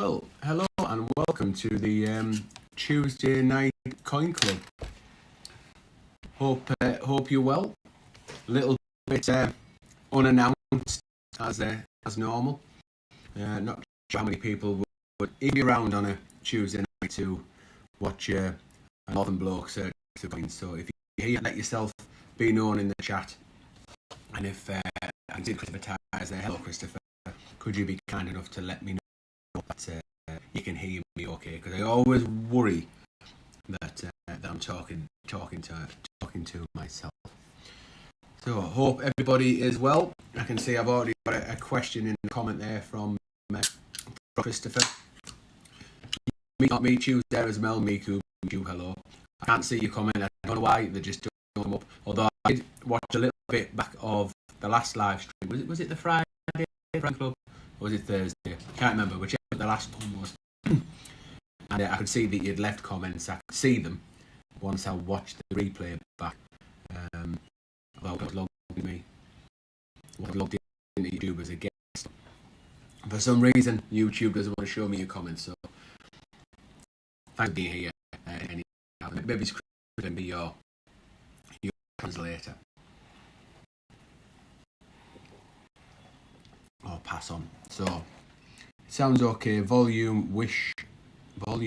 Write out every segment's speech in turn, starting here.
Well, hello and welcome to the Tuesday night coin club. Hope you're well. A little bit unannounced as normal. Not sure how many people would be around on a Tuesday night to watch a northern bloke search for coins. So if you're here, let yourself be known in the chat. And if I did Christopher Tyres there, hello Christopher. Could you be kind enough to let me know that you can hear me okay? Because I always worry that I'm talking to myself. So I hope everybody is well. I can see I've already got a question in the comment there from Christopher. Me choose there as Mel Miku. Hello. I can't see your comment. I don't know why they just don't come up. Although I did watch a little bit back of the last live stream. Was it the Friday Club? Or was it Thursday? I can't remember, whichever the last one was. And I could see that you'd left comments. I could see them once I watched the replay back. Well, it was logged into me. I logged into YouTube as a guest. For some reason, YouTube doesn't want to show me your comments, so thanks for being here. Maybe it's going to be your translator. Or pass on. So, sounds okay. Volume wish, but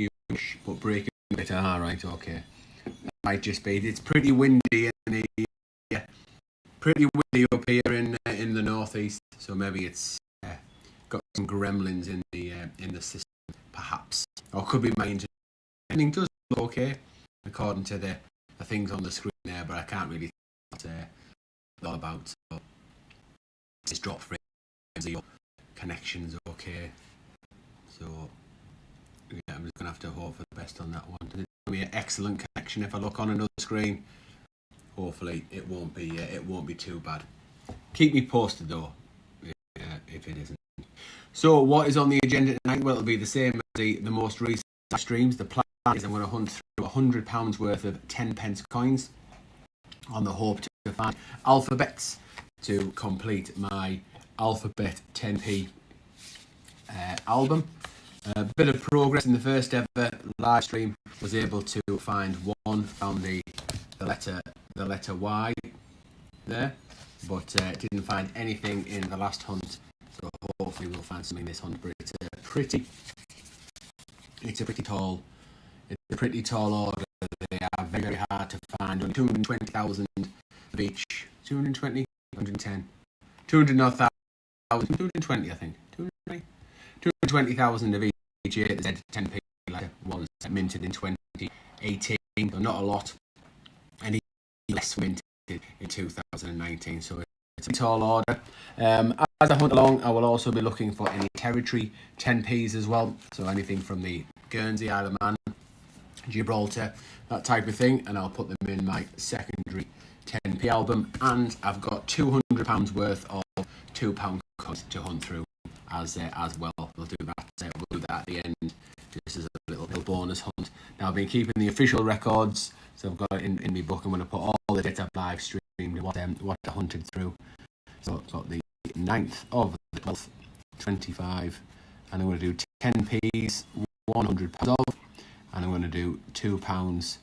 breaking a bit. Right, okay. Might just be. It's pretty windy pretty windy up here in the northeast. So maybe it's got some gremlins in the system, perhaps. Or could be my internet. Everything does look okay according to the things on the screen there, but I can't really tell what all about. So it's drop frame. Your connection's okay. So yeah, I'm just gonna have to hope for the best on that one. It's gonna be an excellent connection if I look on another screen. Hopefully it won't be too bad. Keep me posted though, if it isn't. So what is on the agenda tonight? Well, it'll be the same as the most recent streams. The plan is I'm going to hunt through £100 worth of 10p coins on the hope to find alphabets to complete my alphabet 10p album. A bit of progress in the first ever live stream. Was able to find found the letter Y there, but didn't find anything in the last hunt. So hopefully we'll find something this hunt. But it's a pretty tall order. They are very, very hard to find. Only 220,000 of each. 220, 110, 200,000. 220, I think. 220,000 of each year. The Z10p letter was minted in 2018, so not a lot. And less minted in 2019. So it's a tall order. As I hunt along, I will also be looking for any territory 10p's as well. So anything from the Guernsey, Isle of Man, Gibraltar, that type of thing. And I'll put them in my secondary 10p album. And I've got £200 worth of £2 coins to hunt through as well. We'll do that at the end. This is a little bonus hunt. Now I've been keeping the official records, so I've got it in my book. I'm going to put all the data live streamed, what I hunted through. So I've got the 9th of the 12th, 25, and I'm going to do 10p's, £100 of, and I'm going to do £2,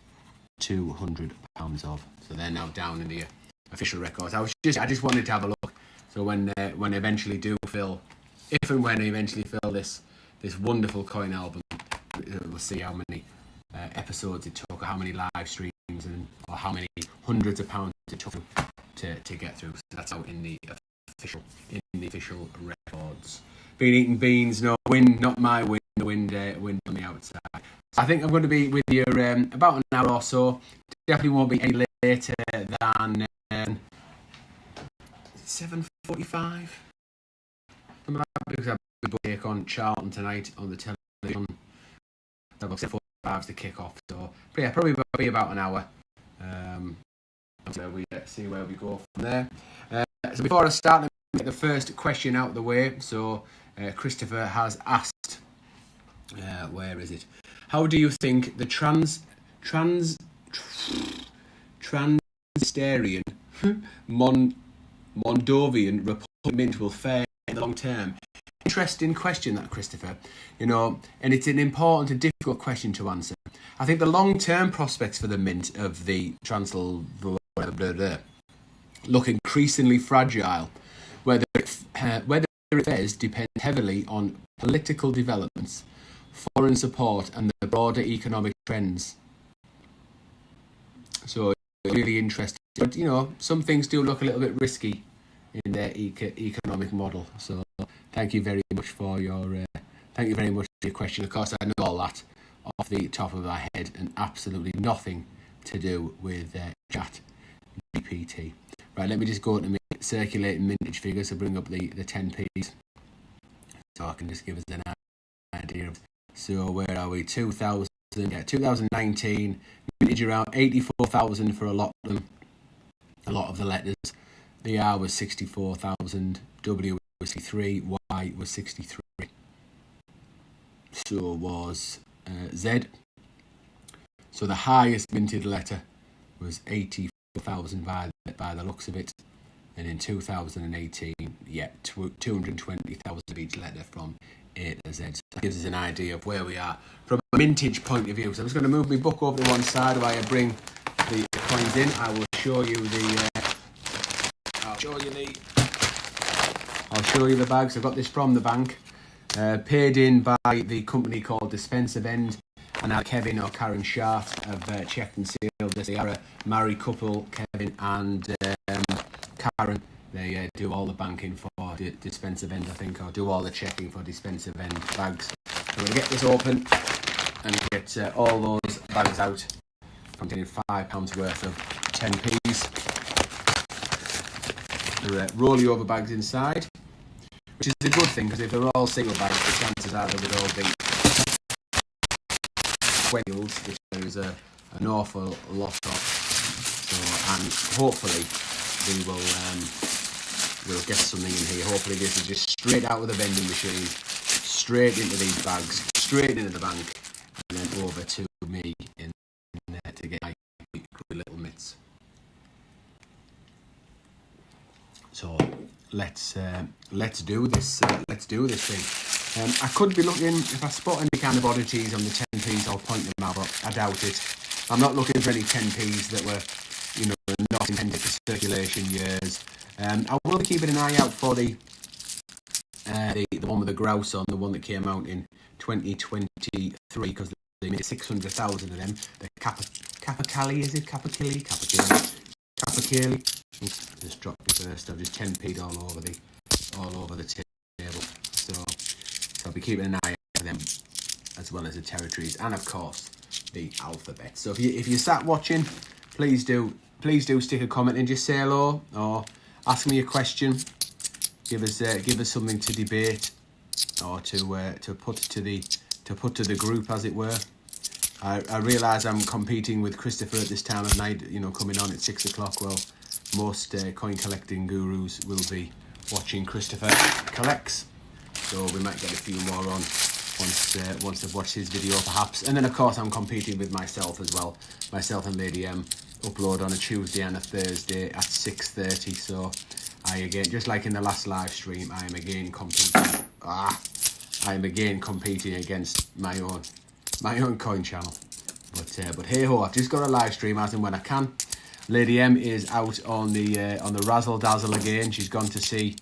£200 of. So they're now down in the official records. I just wanted to have a look. So when I eventually do fill, if and when I eventually fill this wonderful coin album, we'll see how many episodes it took, or how many live streams, or how many hundreds of pounds it took to get through. So that's out in the official records. Been eating beans, no wind, not my wind. The wind on the outside. So I think I'm going to be with you about an hour or so. Definitely won't be any later than 7:45. Because I've got a break on Charlton tonight on the television. I've got 7:45 to kick off. So yeah, probably be about an hour. So we see where we go from there. So before I start, let me get the first question out of the way. So Christopher has asked, where is it? How do you think the Transnisterian Moldovan Republic Mint will fare in the long term? interesting question, that, Christopher. You know, and it's an important and difficult question to answer. I think the long-term prospects for the mint of the look increasingly fragile. Whether it fares depends heavily on political developments, foreign support, and the broader economic trends. So it's really interesting. But you know, some things do look a little bit risky in their economic model. So thank you very much for your question. Of course, I know all that off the top of my head and absolutely nothing to do with chat GPT. Right, let me just go to circulating mintage figures to bring up the 10p's, so I can just give us an idea of. So where are we? 2019 mintage around 84,000 for a lot of them. A lot of the letters. The R was 64,000, W was 63, Y was 63. So was Z. So the highest minted letter was 84,000 by the looks of it. And in 2018, 220,000 of each letter from A to Z. So that gives us an idea of where we are from a mintage point of view. So I'm just going to move my book over to one side while I bring the coins in. I will show you I'll show you the bags. I got this from the bank, paid in by the company called Dispenser Vend, and now Kevin or Karen Shart have checked and sealed this. They are a married couple, Kevin and Karen. They do all the banking for Dispenser Vend, I think, or do all the checking for Dispenser Vend bags. So I'm going to get this open and get all those bags out, containing £5 worth of 10p's. There are rolly-over bags inside, which is a good thing, because if they're all single bags, the chances are they would all be 20s, which there is an awful lot of. So, and hopefully we'll get something in here. Hopefully this is just straight out of the vending machine, straight into these bags, straight into the bank, and then over to me in there to get my little mitts. So let's do this. Let's do this thing. I could be looking, if I spot any kind of oddities on the 10p's, I'll point them out, but I doubt it. I'm not looking for any 10p's that were, you know, not intended for circulation years. I will be keeping an eye out for the one with the grouse on, the one that came out in 2023, because they made 600,000 of them. The Capicali, is it? Capicali? Just dropped it first. I've just 10p'd all over the table. So I'll be keeping an eye out for them, as well as the territories, and of course the alphabet. So if you sat watching, please do stick a comment in, just say hello or ask me a question. Give us something to debate or to put to the group, as it were. I realise I'm competing with Christopher at this time of night, you know, coming on at 6 o'clock. Well, most coin collecting gurus will be watching Christopher collects, so we might get a few more on once they've watched his video, perhaps. And then of course I'm competing with myself as well. Myself and Lady M upload on a Tuesday and a Thursday at 6:30. So I again, just like in the last live stream, I am again competing against my own coin channel. But hey ho, I've just got a live stream as and when I can. Lady M is out on the razzle dazzle again. She's gone to see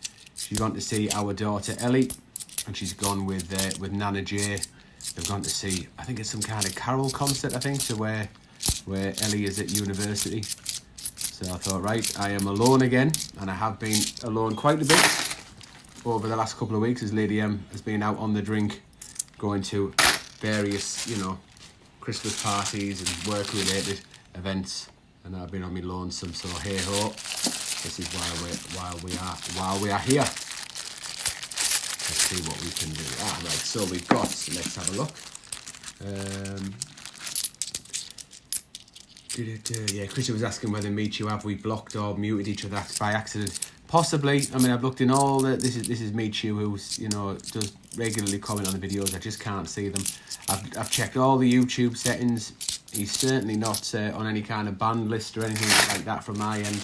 our daughter Ellie, and she's gone with Nana J. They've gone to see, I think it's some kind of carol concert, I think, to where Ellie is at university. So I thought, right, I am alone again, and I have been alone quite a bit over the last couple of weeks, as Lady M has been out on the drink, going to various, you know, Christmas parties and work-related events, and I've been on my lonesome. So hey ho, this is while we are here. Let's see what we can do. Right, so we've got, let's have a look. Yeah, Christian was asking whether have we blocked or muted each other by accident. Possibly. I mean, I've looked in all the, this is Michu, who's, you know, does regularly comment on the videos. I just can't see them. I've checked all the YouTube settings. He's certainly not on any kind of banned list or anything like that from my end.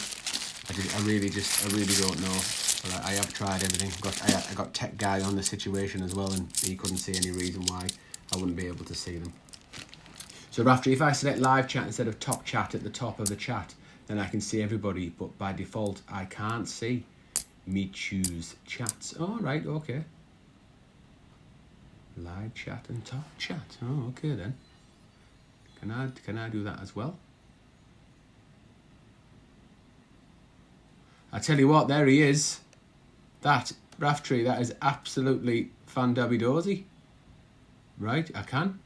I really don't know. But I have tried everything. I got Tech Guy on the situation as well, and he couldn't see any reason why I wouldn't be able to see them. So Raftery, if I select live chat instead of top chat at the top of the chat, then I can see everybody, but by default I can't see me choose chats. Oh, right, okay. Live chat and top chat. Oh, okay then. Can I do that as well? I tell you what, there he is. That Raftery, that is absolutely fan-dabby-dozy. Right, I can.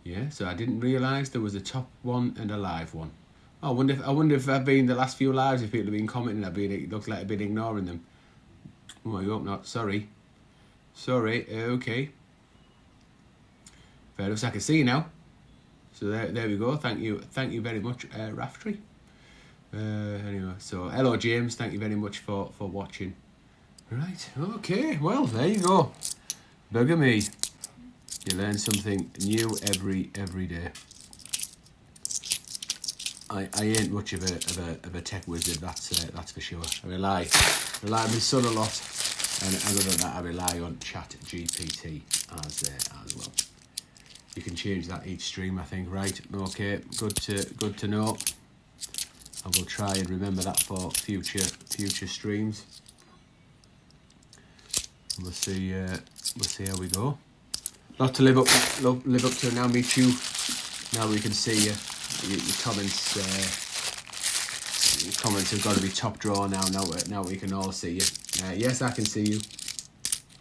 Yeah, so I didn't realise there was a top one and a live one. Oh, I wonder if I've been the last few lives, if people have been commenting, it looks like I've been ignoring them. Oh, I hope not. Sorry. Okay. Fair enough, so I can see you now. So there we go. Thank you very much, Raftery. Anyway, so hello James, thank you very much for watching. Right, okay, well there you go. Bugger me. You learn something new every day. I ain't much of a tech wizard, that's for sure. I rely on my son a lot, and other than that I rely on ChatGPT as well. You can change that each stream, I think. Right, okay, good to know. I will try and remember that for future streams. We'll see how we go. Lot to live up to now, meet you. Now we can see your comments. Your comments have got to be top drawer now. Now we can all see you. Yes, I can see you.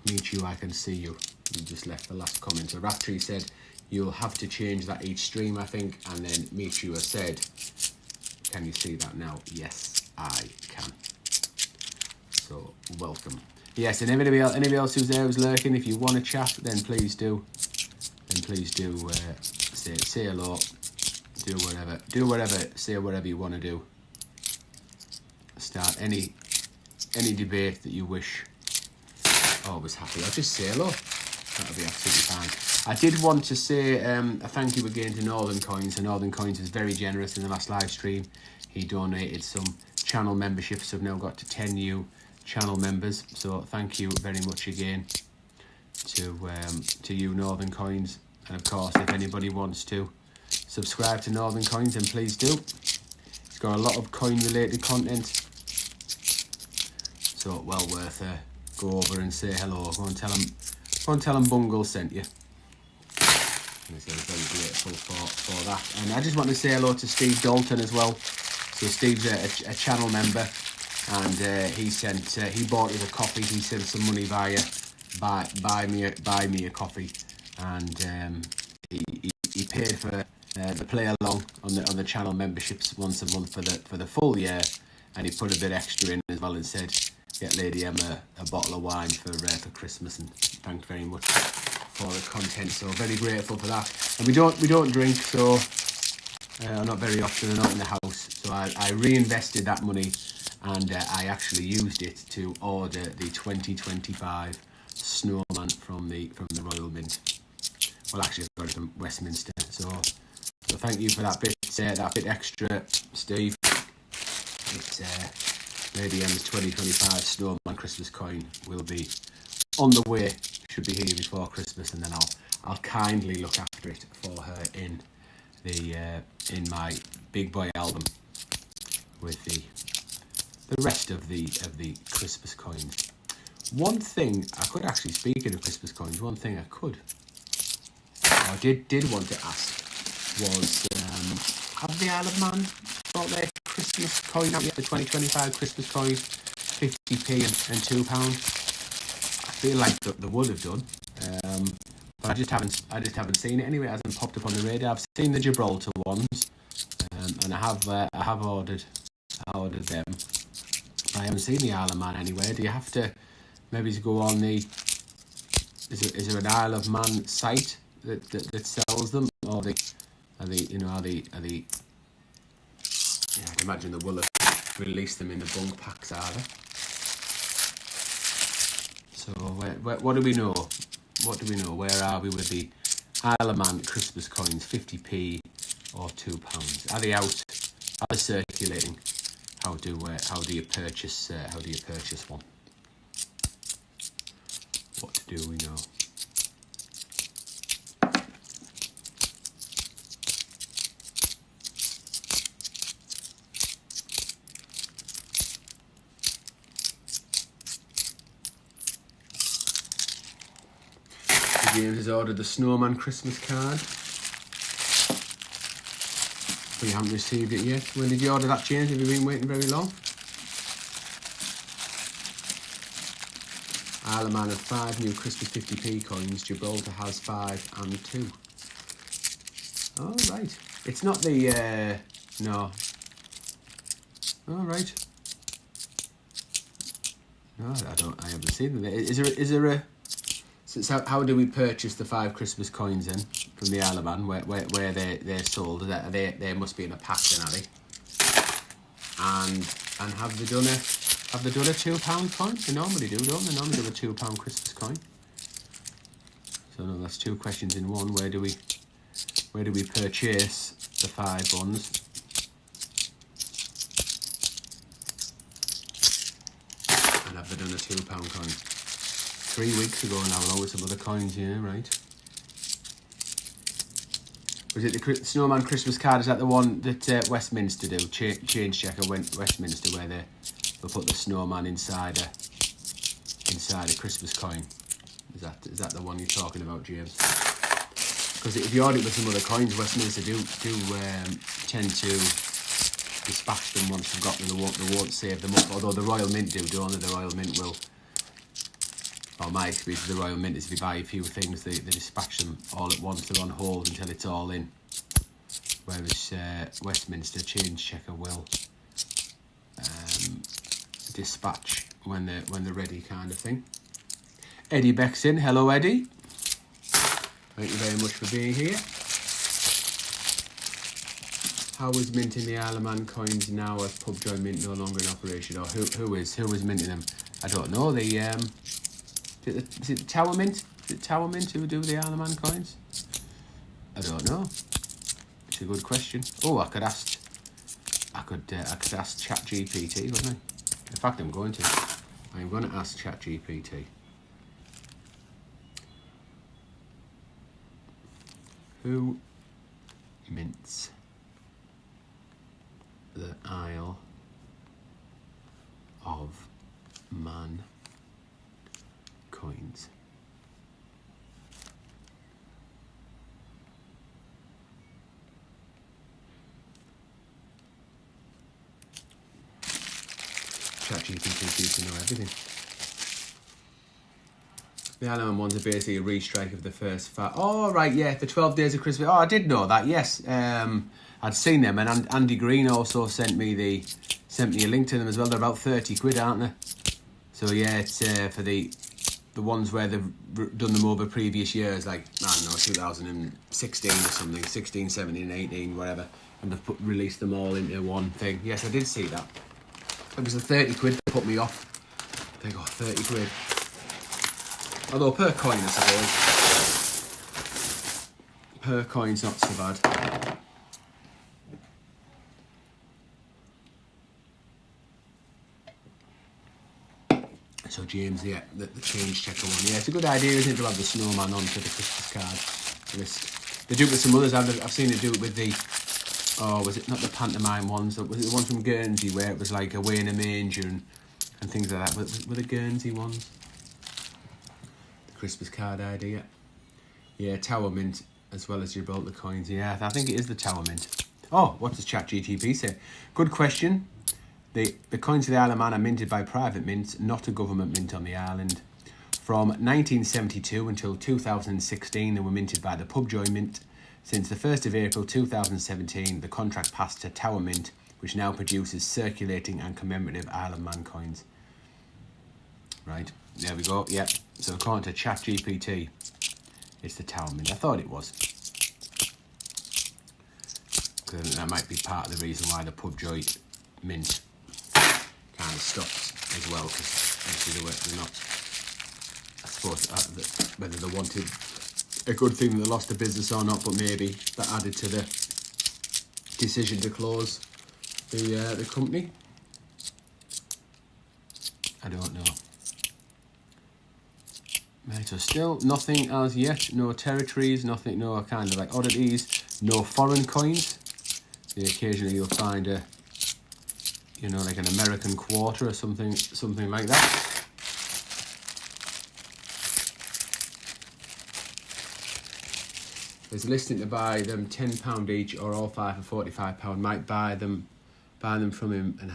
Meet you, I can see you. You just left the last comment. So Raftery said you'll have to change that each stream, I think, and then Meet You said, can you see that now? Yes, I can. So welcome. Yes, and anybody else who's there who's lurking, if you want to chat, then please do. Say hello. Do whatever. Say whatever you want to do. Start any debate that you wish. Always happy. I'll just say hello. That'll be absolutely fine. I did want to say a thank you again to Northern Coins. And Northern Coins was very generous in the last live stream. He donated some channel memberships. So I've now got to 10 new channel members. So thank you very much again to you, Northern Coins. And of course, if anybody wants to subscribe to Northern Coins, then please do. He's got a lot of coin-related content. So well worth go over and say hello. Go and tell him Bungle sent you. And so I'm very grateful for that. And I just want to say hello to Steve Dalton as well. So Steve's a channel member, and he bought us a coffee. He sent some money via buy me a coffee, and he paid for the play along on the channel memberships once a month for the full year, and he put a bit extra in as well and said, get Lady Emma a bottle of wine for Christmas, and thanked very much for the content. So very grateful for that. And we don't drink, so not very often, and not in the house. So I reinvested that money, and I actually used it to order the 2025 snowman from the Royal Mint. Well, actually, I got it from Westminster. So thank you for that bit extra, Steve. It's Lady M's 2025 snowman Christmas coin will be on the way. Should be here before Christmas, and then I'll kindly look after it for her in my Big Boy album with the rest of the Christmas coins. One thing I could actually, speaking of Christmas coins, one thing I could, or did want to ask was, have the Isle of Man brought their Christmas coin out yet? The 2025 Christmas coin, 50p and £2. I feel like they would have done, but I just haven't seen it anyway. It hasn't popped up on the radar. I've seen the Gibraltar ones, and I have ordered them. I haven't seen the Isle of Man anywhere. Do you have to maybe go on the? Is there an Isle of Man site that sells them, or are they? Yeah, I'd imagine they will have released them in the bunk packs, are they? So what do we know? What do we know? Where are we with the Isle of Man Christmas coins, 50p or £2? Are they out? Are they circulating? how do you purchase one? What to do we know? James has ordered the snowman Christmas card. But you haven't received it yet. When did you order that, James? Have you been waiting very long? Isle of Man had 5 new Christmas 50p coins. Gibraltar has 5 and 2. Oh, right. It's not the, no. Oh, right. No, I haven't seen them. Is there a... So how do we purchase the 5 Christmas coins then from the Isle of Man? Where they're sold? They must be in a pack then, are they? And have they done a £2 coin? They normally do, don't they? Normally do a £2 Christmas coin. So no, that's 2 questions in one. Where do we purchase the 5 ones? And have they done a £2 coin? 3 weeks ago now, along with some other coins, yeah, right. Was it the Snowman Christmas card? Is that the one that Westminster do? Change checker went Westminster, where they'll put the snowman inside a Christmas coin. Is that the one you're talking about, James? Because if you order it with some other coins, Westminster do tend to dispatch them once they've got them. They won't save them up. Although the Royal Mint do, don't they? The Royal Mint will. Well, my experience with the Royal Mint is if you buy a few things, they dispatch them all at once. They're on hold until it's all in. Whereas Westminster Change Checker will dispatch when they're ready, kind of thing. Eddie Beck's in. Hello, Eddie. Thank you very much for being here. How is minting the Isle of Man coins now as Pubjoy Mint no longer in operation? Or who is minting them? I don't know. Is it Tower Mint? Is it Tower Mint who do the Isle of Man coins? I don't know. It's a good question. Oh, I could ask ChatGPT, wouldn't I? In fact, I'm going to ask ChatGPT. Who mints the Isle of Man coins? ChatGPT seems to know everything. The Isle of Man ones are basically a restrike of the first 5. Oh, right, yeah, the 12 Days of Christmas. Oh, I did know that, yes. I'd seen them, and Andy Green also sent me a link to them as well. They're about 30 quid, aren't they? So, yeah, it's for the ones where they've done them over previous years, like, I don't know, 2016 or something, 16, 17, 18, whatever, and they've released them all into one thing. Yes, I did see that. It was the 30 quid that put me off. They got 30 quid. Although per coin, I suppose. Per coin's not so bad. So James, yeah, the change checker one. Yeah, it's a good idea, isn't it, to have the snowman on for the Christmas card list. They do it with some others. I've seen it do it with the, was it not the pantomime ones? Was it the one from Guernsey where it was like away in a manger and things like that? Were the Guernsey ones? The Christmas card idea. Yeah, Tower Mint as well as Gibraltar coins. Yeah, I think it is the Tower Mint. Oh, what does ChatGTP say? Good question. The coins of the Isle of Man are minted by private mints, not a government mint on the island. From 1972 until 2016, they were minted by the Pubjoy Mint. Since the 1st of April 2017, the contract passed to Tower Mint, which now produces circulating and commemorative Isle of Man coins. Right, there we go, yep. So according to ChatGPT, it's the Tower Mint. I thought it was. That might be part of the reason why the Pubjoy Mint kind of stopped as well, because obviously they're not, I suppose, whether they wanted a good thing that they lost the business or not, but maybe that added to the decision to close the company. I don't know. Right, so still nothing as yet. No territories, nothing, no kind of like oddities, no foreign coins. Occasionally you'll find a, you know, like an American quarter or something like that. There's a listing to buy them £10 each, or all 5 for £45. Might buy them from him and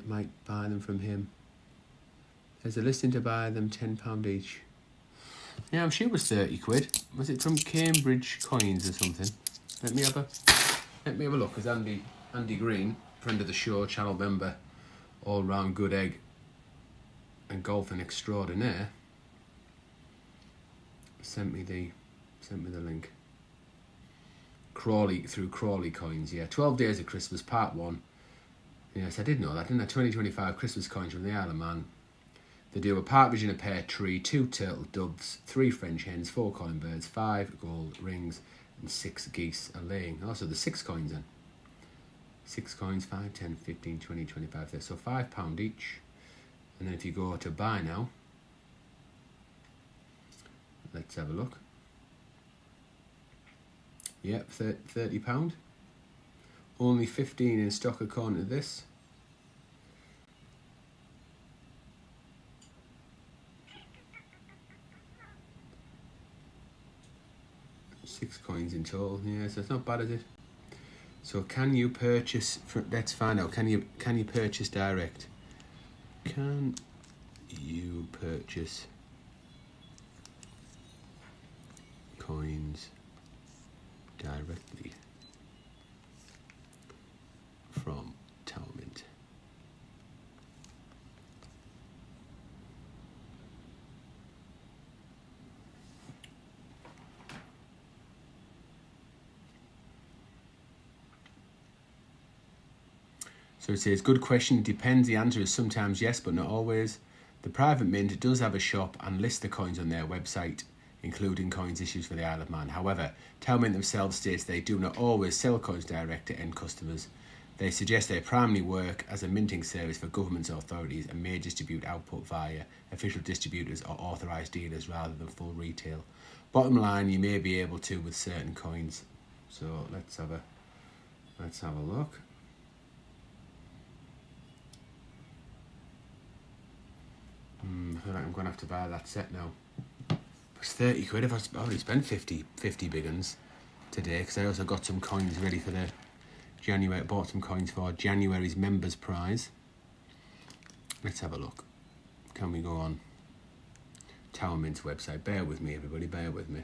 might buy them from him. There's a listing to buy them £10 each. Yeah, I'm sure it was 30 quid. Was it from Cambridge Coins or something? Let me have a look. Because Andy Green, friend of the show, channel member, all round good egg and golfing extraordinaire, sent me the link. Crawley Coins, yeah. 12 Days of Christmas, part 1. Yes, I did know that, didn't I? 2025 Christmas coins from the Isle of Man. They do a partridge in a pear tree, 2 turtle doves, 3 French hens, 4 coin birds, 5 gold rings, and 6 geese are laying. Also, there's 6 coins then. 6 coins, 5, 10, 15, 20, 25, 30. So £5 each. And then if you go to buy now, let's have a look. Yep, £30. Only 15 in stock according to this. Six coins in total. Yeah, so it's not bad, is it? So can you purchase? Let's find out. Can you purchase direct? Can you purchase coins directly from Tower Mint? So it says, good question, it depends. The answer is sometimes yes, but not always. The private mint does have a shop and lists the coins on their website, including coins issued for the Isle of Man. However, Tower Mint themselves states they do not always sell coins direct to end customers. They suggest they primarily work as a minting service for governments or authorities and may distribute output via official distributors or authorised dealers rather than full retail. Bottom line, you may be able to with certain coins. So let's have a look. I feel like I'm going to have to buy that set now. It's 30 quid. I've already spent 50 big uns today, because I also got some coins ready for the January. I bought some coins for January's members prize. Let's have a look. Can we go on Tower Mint's website? Bear with me, everybody. Bear with me.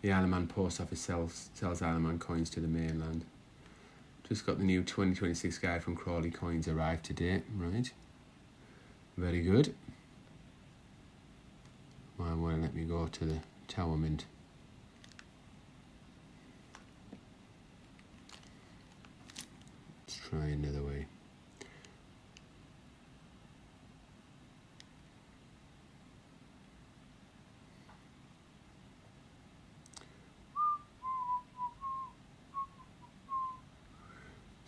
The Isle of Man post office sells Isle of Man coins to the mainland. Just got the new 2026 guide from Crawley Coins arrived today, right? Very good. Why won't it let me go to the Tower Mint? Let's try another way.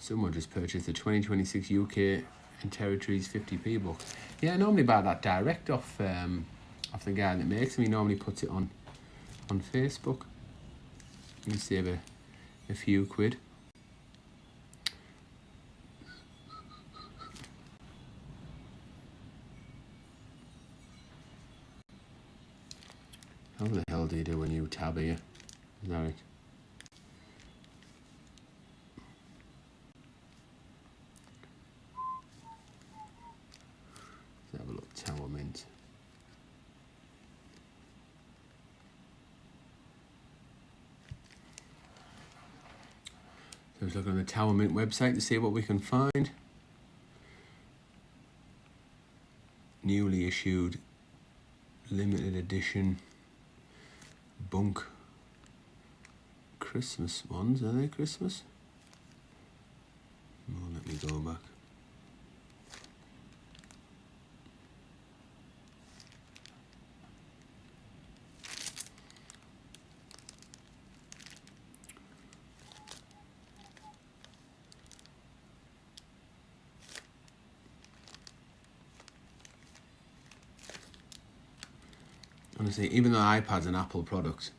Someone just purchased the 2026 UK and Territories 50p book. Yeah, I normally buy that direct off the guy that makes them. He normally puts it on Facebook. You can save a few quid. How the hell do you do a new tab here? Is that right? Let's have a look. Tower Mint. So let's look on the Tower Mint website to see what we can find. Newly issued limited edition bunk Christmas ones. Are they Christmas? Oh, let me go back. Honestly, even though iPad's an Apple product,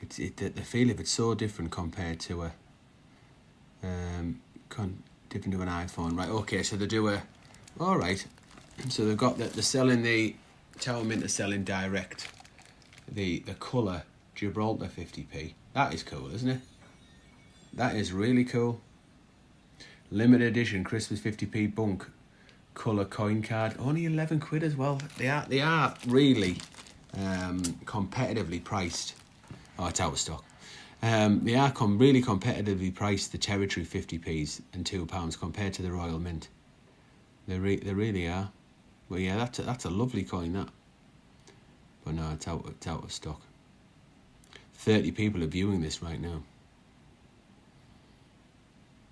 the feel of it's so different compared to a different to an iPhone. Right, okay, so they do alright, so they've got they're selling the Tower Mint are selling direct the colour Gibraltar 50p. That is cool, isn't it? That is really cool. Limited edition Christmas 50p bunk colour coin card, only 11 quid as well. They are really competitively priced. Oh, it's out of stock. They are really competitively priced, the Territory 50p's and £2 compared to the Royal Mint. They really are. Well, yeah, that's a lovely coin, that. But no, it's out of stock. 30 people are viewing this right now.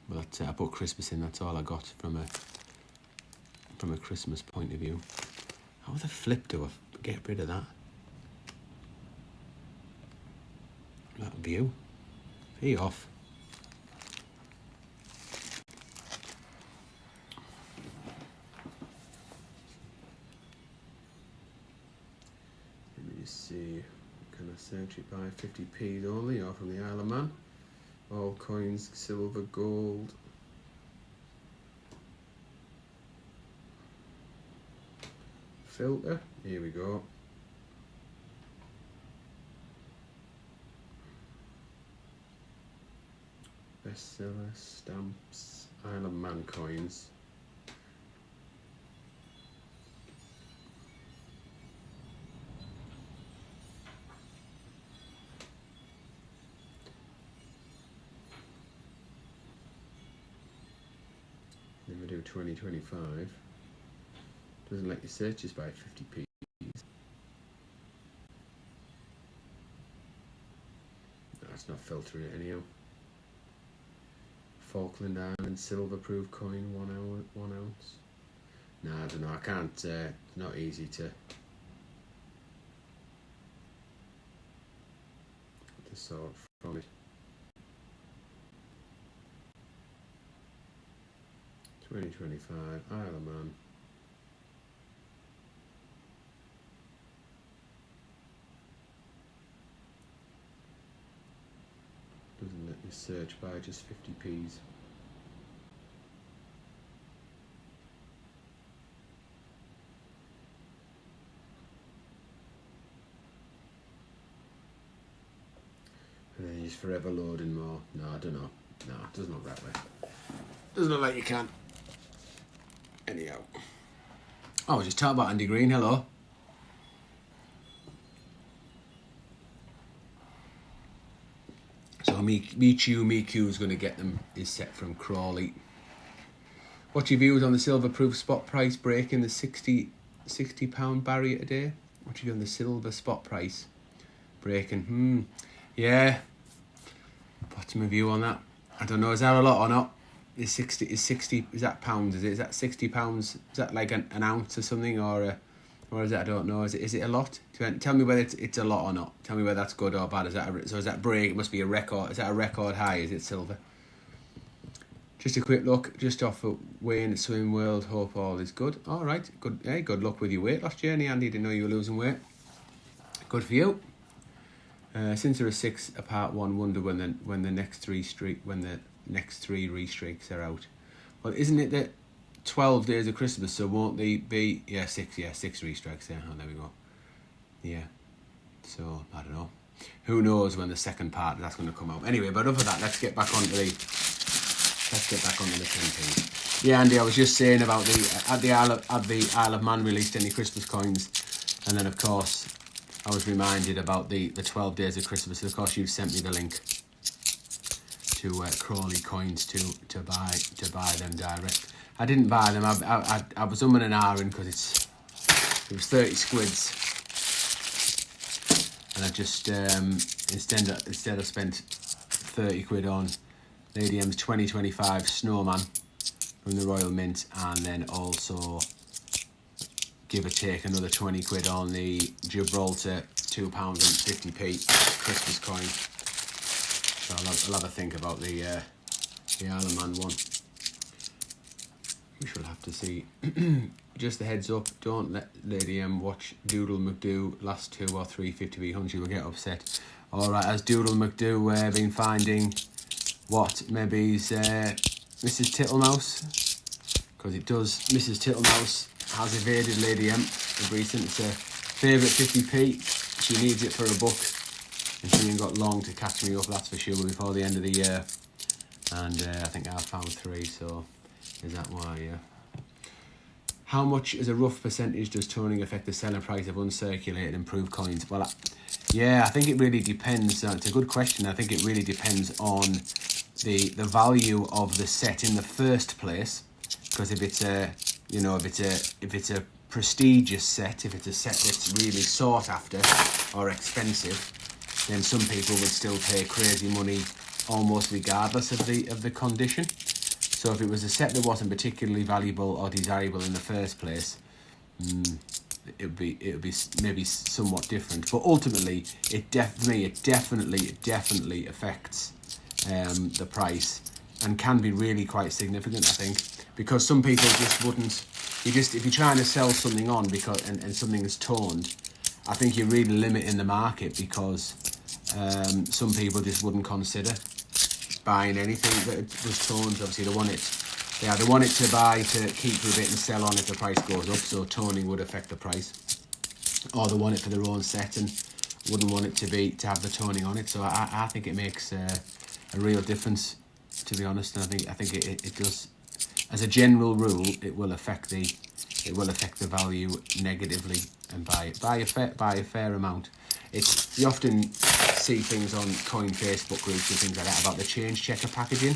Well, I put Christmas in. That's all I got from a Christmas point of view. How the flip do I get rid of that? That view. Be off. Let me just see. Can I search it by 50p's only or from the Isle of Man? All coins, silver, gold. Filter. Here we go. Bestseller, stamps, Isle of Man coins. Then we do 2025. Doesn't let you search this by 50p. No, it's not filtering it anyhow. Falkland Island silver proof coin, 1 ounce. No, I don't know. I can't. It's not easy to sort from it. 2025 Isle of Man. Doesn't let you search by just 50p's. And then he's forever loading more. No, I don't know. No, it doesn't look that way. Doesn't look like you can. Anyhow. Oh, just talk about Andy Green. Hello. So me Q is going to get them is set from Crawley. What's your views on the silver proof spot price breaking the £60 barrier today? What's your view on the silver spot price breaking? Yeah. What's my view on that? I don't know. Is that a lot or not? Is 60? Is that pounds? Is that £60? Is that like an ounce or something, or is it? I don't know. Is it a lot? Tell me whether it's a lot or not. Tell me whether that's good or bad. Is that break? It must be a record. Is that a record high? Is it silver? Just a quick look, just off of Wayne Swim World. Hope all is good. All right, good. Hey, good luck with your weight loss journey, Andy. Didn't know you were losing weight. Good for you. Since there are 6 apart, one wonder when the next three re-streaks are out. Well, isn't it that 12 days of Christmas? So won't they be 6 re-strikes there? Oh, there we go. Yeah. So I don't know. Who knows when the second part of that's going to come out? Anyway, but other than that, let's get back onto the 10p. Yeah, Andy, I was just saying about the Isle of Man released any Christmas coins, and then of course I was reminded about the 12 days of Christmas. And of course, you've sent me the link to Crawley coins to buy them direct. I didn't buy them. I was umming and ahhing because it was 30 squids, and I just instead I spent 30 quid on Lady M's 2025 Snowman from the Royal Mint, and then also give or take another 20 quid on the Gibraltar £2.50p Christmas coin. So I'll have a think about the Isle of Man one. We shall have to see. just a heads up, don't let Lady M watch Doodle McDoo last 2 or 3 50p hunts. You will get upset. Alright, has Doodle McDoo been finding what maybe is Mrs. Tittlemouse? Because it does. Mrs. Tittlemouse has evaded Lady M of recent. It's a favourite 50p. She needs it for a book, and she ain't got long to catch me up, that's for sure, before the end of the year. And I think I've found 3, so is that why? Yeah. How much as a rough percentage does toning affect the selling price of uncirculated improved coins? Well, yeah, I think it really depends. It's a good question. I think it really depends on the value of the set in the first place. Because if it's a, you know, if it's a prestigious set, if it's a set that's really sought after or expensive, then some people would still pay crazy money almost regardless of the condition. So if it was a set that wasn't particularly valuable or desirable in the first place, it would be maybe somewhat different. But ultimately, it definitely affects the price, and can be really quite significant, I think, because some people just wouldn't. If you're trying to sell something on and something is toned, I think you're really limiting the market, because some people just wouldn't consider buying anything that was toned. Obviously, they want it to buy to keep for a bit and sell on if the price goes up. So toning would affect the price, or they want it for their own set and wouldn't want it to have the toning on it. So I think it makes a real difference, to be honest. And I think it does. As a general rule, it will affect the value negatively, and by a fair amount. You often see things on coin Facebook groups and things like that about the change checker packaging,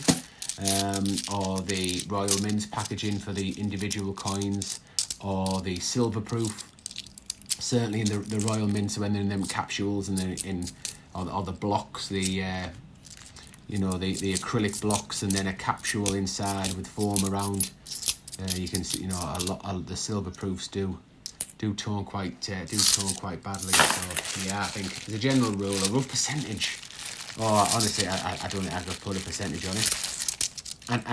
or the Royal Mint packaging for the individual coins, or the silver proof. Certainly in the Royal Mints, when they're in them capsules and they're or the blocks, the acrylic blocks, and then a capsule inside with foam around. You can see, the silver proofs do tone quite badly. So yeah, I think as a general rule, a rough percentage, or honestly, I don't think I could put a percentage on it. And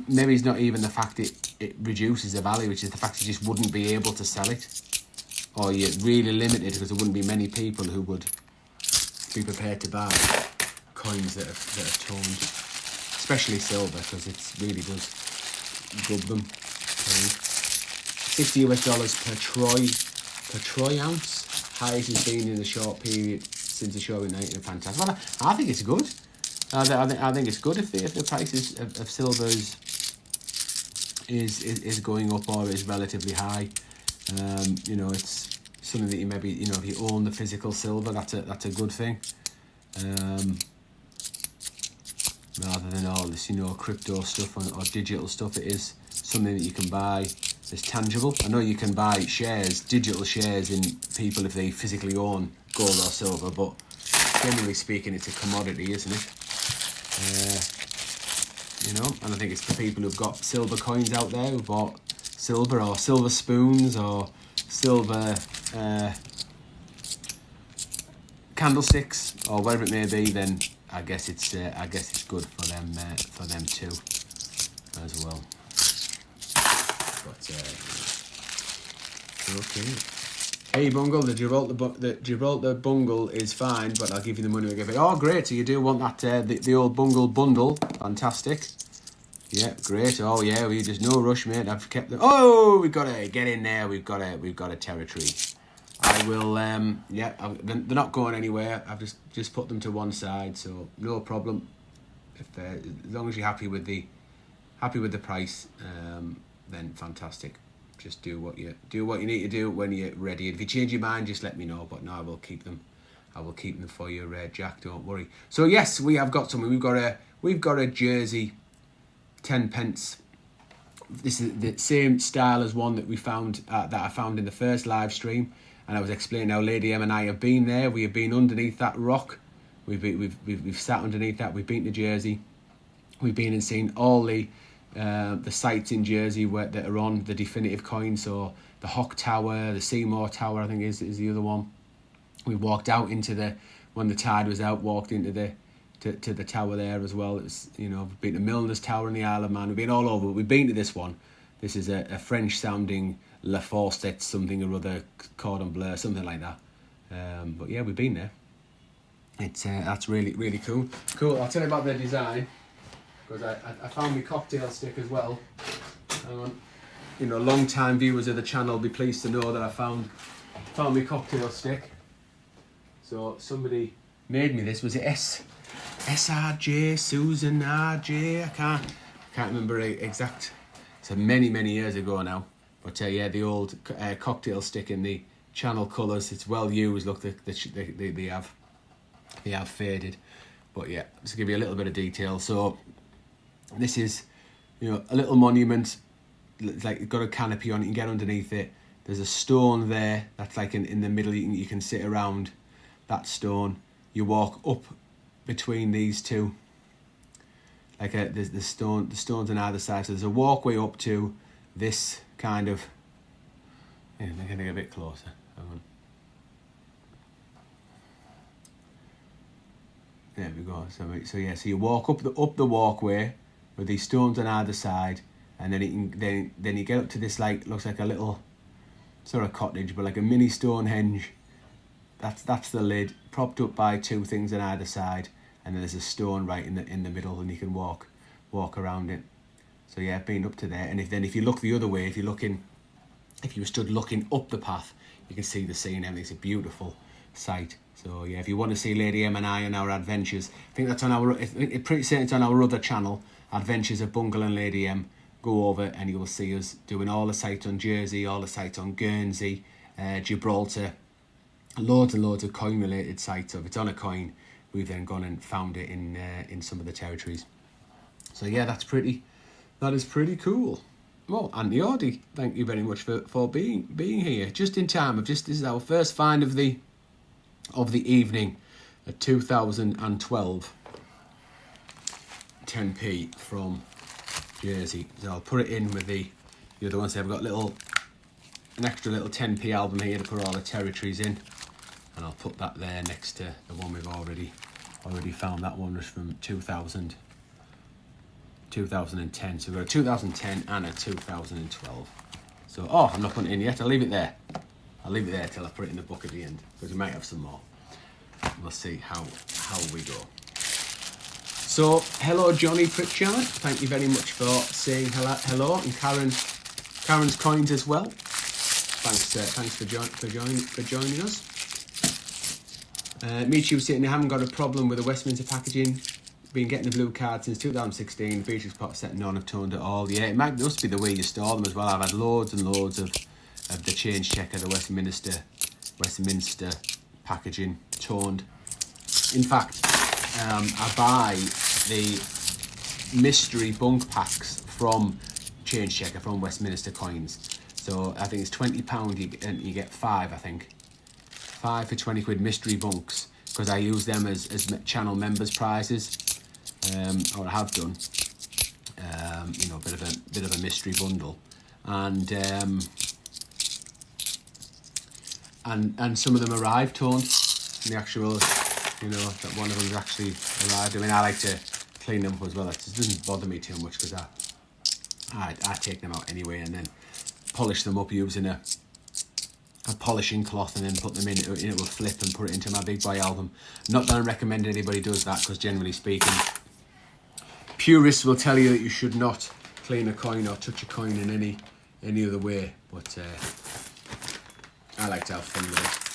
maybe it's not even the fact it reduces the value, which is the fact you just wouldn't be able to sell it, or you're really limited because there wouldn't be many people who would be prepared to buy coins that are toned, especially silver, because it really does gub them. $60 per troy ounce, highest it's been in a short period since the show in 19. Fantastic. Well, I think it's good. I think it's good if the price of silver is going up or is relatively high. It's something that you maybe, if you own the physical silver, that's a good thing. Rather than all this, crypto stuff or digital stuff, it is something that you can buy that's tangible. I know you can buy digital shares in people if they physically own gold or silver, but generally speaking, it's a commodity, isn't it? And I think it's for people who've got silver coins out there, who've bought silver or silver spoons or silver candlesticks or whatever it may be. Then I guess it's good for them too, as well. But okay. Hey Bungle, the Gibraltar Bungle is fine, but I'll give you the money we give it. Oh, great! So you do want that the old Bungle bundle? Fantastic. Yeah, great. Oh yeah, we just no rush, mate. I've kept them. Oh, we've got to get in there. We've got a territory. I will. They're not going anywhere. I've just put them to one side, so no problem. If as long as you're happy with the price, then fantastic. Just do what you need to do when you're ready. If you change your mind, just let me know. But no, I will keep them. For you, Jack. Don't worry. So yes, we have got something. We've got a jersey, 10 pence. This is the same style as one that we found that I found in the first live stream, and I was explaining how Lady M and I have been there. We have been underneath that rock. We've sat underneath that. We've been to Jersey. We've been and seen all the sites in Jersey that are on the definitive coin. So the Hock Tower, the Seymour Tower, I think is the other one. We walked out when the tide was out, walked into to the tower there as well. It's we've been to Milner's Tower in the Isle of Man. We've been all over. We've been to this one. This is a French sounding La Forcette something or other, Cordon Bleu, something like that. But yeah, we've been there. It's that's really cool. Cool. I'll tell you about the design, because I found my cocktail stick as well. Hang on. You know, long-time viewers of the channel will be pleased to know that I found my cocktail stick. So somebody made me this. Was it SRJ, Susan RJ? I can't remember exact. It's many years ago now. But yeah, the old cocktail stick in the channel colours. It's well used. Look, they have faded. But yeah, just to give you a little bit of detail. So this is, you know, a little monument. It's like got a canopy on it. You can get underneath it. There's a stone there that's like in the middle. You can sit around that stone. You walk up between these two. Like there's the stones on either side. So there's a walkway up to this kind of. Yeah, I'm gonna get a bit closer. Hang on. There we go. So yeah. So you walk up the walkway with these stones on either side, and then you get up to this, like, looks like a little sort of cottage, but like a mini Stonehenge. That's the lid, propped up by two things on either side, and then there's a stone right in the middle, and you can walk around it. So yeah, I've been up to there, and if you look the other way, if you stood looking up the path, you can see the sea and everything. It's a beautiful sight. So yeah, if you want to see Lady M and I and our adventures, I think that's on our. It's pretty certain it's on our other channel, Adventures of Bungle and Lady M. Go over and you will see us doing all the sites on Jersey, all the sites on Guernsey, Gibraltar, loads and loads of coin related sites. So if it's on a coin, we've then gone and found it in some of the territories. So yeah, that is pretty cool. Well, Auntie Audie, thank you very much for being here just in time. This is our first find of the evening at 2012 10p from Jersey. So I'll put it in with the other ones. So I've got an extra little 10p album here to put all the territories in, and I'll put that there next to the one we've already found. That one was from 2010. So we've got a 2010 and a 2012. So I'm not putting it in yet. I'll leave it there. Till I put it in the book at the end, because we might have some more. We'll see how we go. So, hello Johnny Pritchard, thank you very much for saying hello, and Karen's coins as well. Thanks for joining us. Michi was saying they haven't got a problem with the Westminster packaging. Been getting the blue card since 2016. Beatrix pot set none have toned at all. Yeah, it must be the way you store them as well. I've had loads and loads of the change checker, the Westminster packaging toned. In fact, I buy the mystery bunk packs from Change Checker, from Westminster Coins. So I think it's £20 and you get 5, I think. 5 for 20 quid mystery bunks, because I use them as channel members prizes. Or I have done. You know, a bit of a mystery bundle. And some of them arrived toned. The actual, you know, that one of them's actually arrived. I mean, I like to clean them up as well. It just doesn't bother me too much, because I take them out anyway and then polish them up using a polishing cloth, and then put them into a flip and put it into my big boy album. Not that I recommend anybody does that, because generally speaking, purists will tell you that you should not clean a coin or touch a coin in any other way. But I like to have fun with it.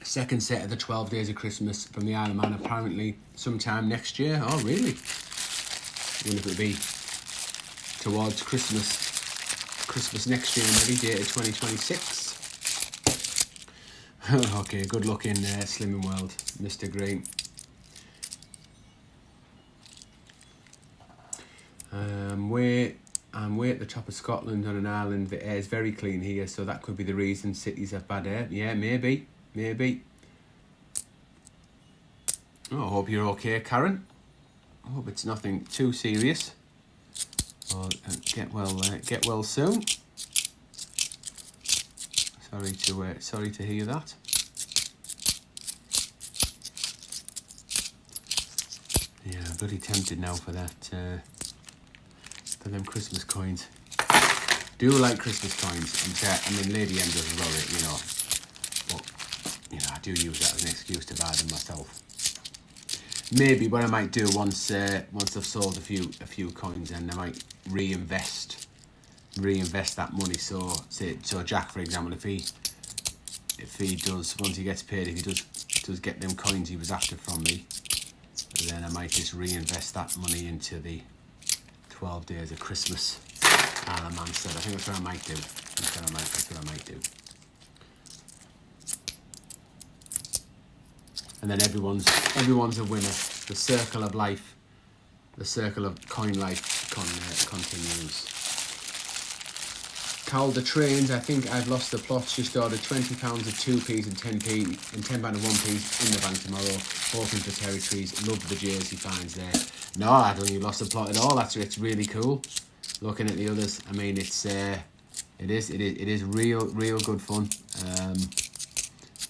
Second set of the 12 Days of Christmas from the Isle of Man, apparently sometime next year. Oh, really? I wonder if it'll be towards Christmas next year, maybe dated 2026. Okay, good luck in Slimming World, Mr. Green. I'm way at the top of Scotland on an island. The air is very clean here, so that could be the reason cities have bad air. Yeah, maybe. Oh, I hope you're okay, Karen. I hope it's nothing too serious. Or get well soon. Sorry to hear that. Yeah, I'm bloody tempted now for that. For them Christmas coins. Do like Christmas coins. I mean, Lady M does love it, you know. But you know, I do use that as an excuse to buy them myself. Maybe what I might do once I've sold a few coins, and I might reinvest that money. So Jack, for example, if he does, once he gets paid, if he does get them coins he was after from me, then I might just reinvest that money into the 12 days of Christmas. Man said, I think that's what I might do. That's what I might do. And then everyone's a winner. The circle of life, the circle of coin life continues. Carl the Trains, I think I've lost the plot. Just ordered £20 of 2p's and 10p and £10 of 1p's in the bank tomorrow. Hoping for territories. Love the jersey finds there. No, I don't think you lost the plot at all. It's really cool. Looking at the others, I mean, it is real good fun.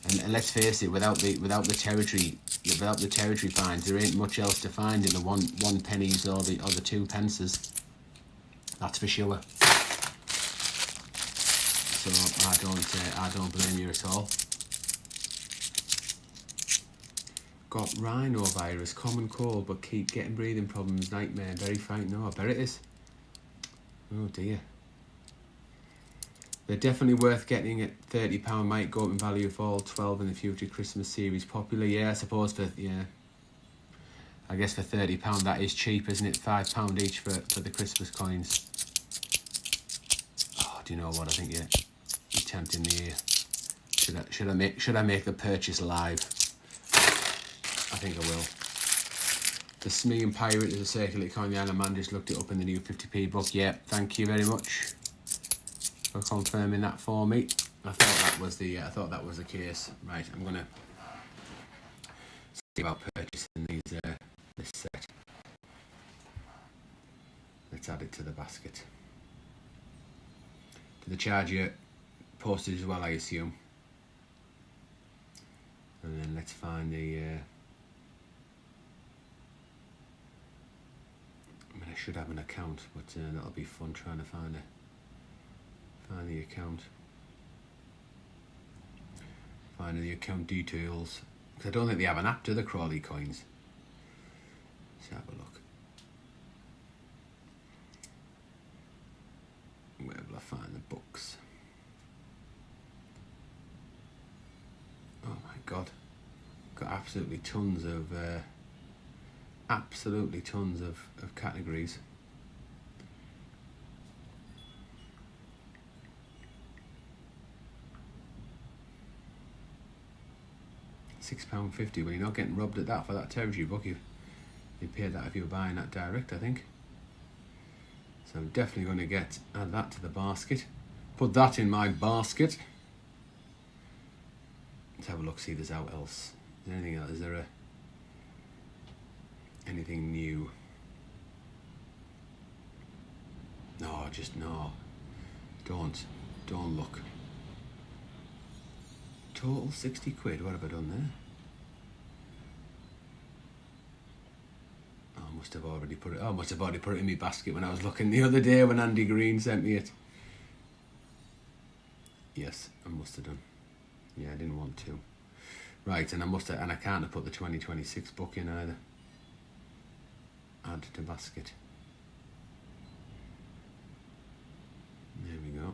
And let's face it, without the territory finds, there ain't much else to find in the one pennies or the 2 pences. That's for sure. So I don't blame you at all. Got rhinovirus, common cold, but keep getting breathing problems, nightmare, very frightening. No, I bet it is. Oh dear. They're definitely worth getting at £30. Might go up in value if all 12 in the future Christmas series popular. Yeah, I suppose I guess for £30 that is cheap, isn't it? £5 each for the Christmas coins. Oh, do you know what? I think you're tempting me here. Should I make the purchase live? I think I will. The Smeagol Pirate is a circular coin. The Island Man just looked it up in the new 50p book. Yeah, thank you very much for confirming that for me. I thought that was the case. Right, I'm gonna see about purchasing this set. Let's add it to the basket. Do they charge you postage as well, I assume? And then let's find the. I mean, I should have an account, but that'll be fun trying to find the account. Finding the account details. Because I don't think they have an app to the Crawley coins. Let's have a look. Where will I find the books? Oh my god. Got absolutely tons of categories. £6.50. Well, you're not getting robbed at that for that territory book. You paid that if you were buying that direct, I think. So I'm definitely going to add that to the basket. Put that in my basket. Let's have a look, see if there's out else. Is there anything else? Is there anything new? No, just no. Don't look. Total 60 quid. What have I done there? I must have already put it in my basket when I was looking the other day when Andy Green sent me it. Yes, I must have done. Yeah, I didn't want to. Right, and I can't have put the 2026 book in either. Add to basket. There we go.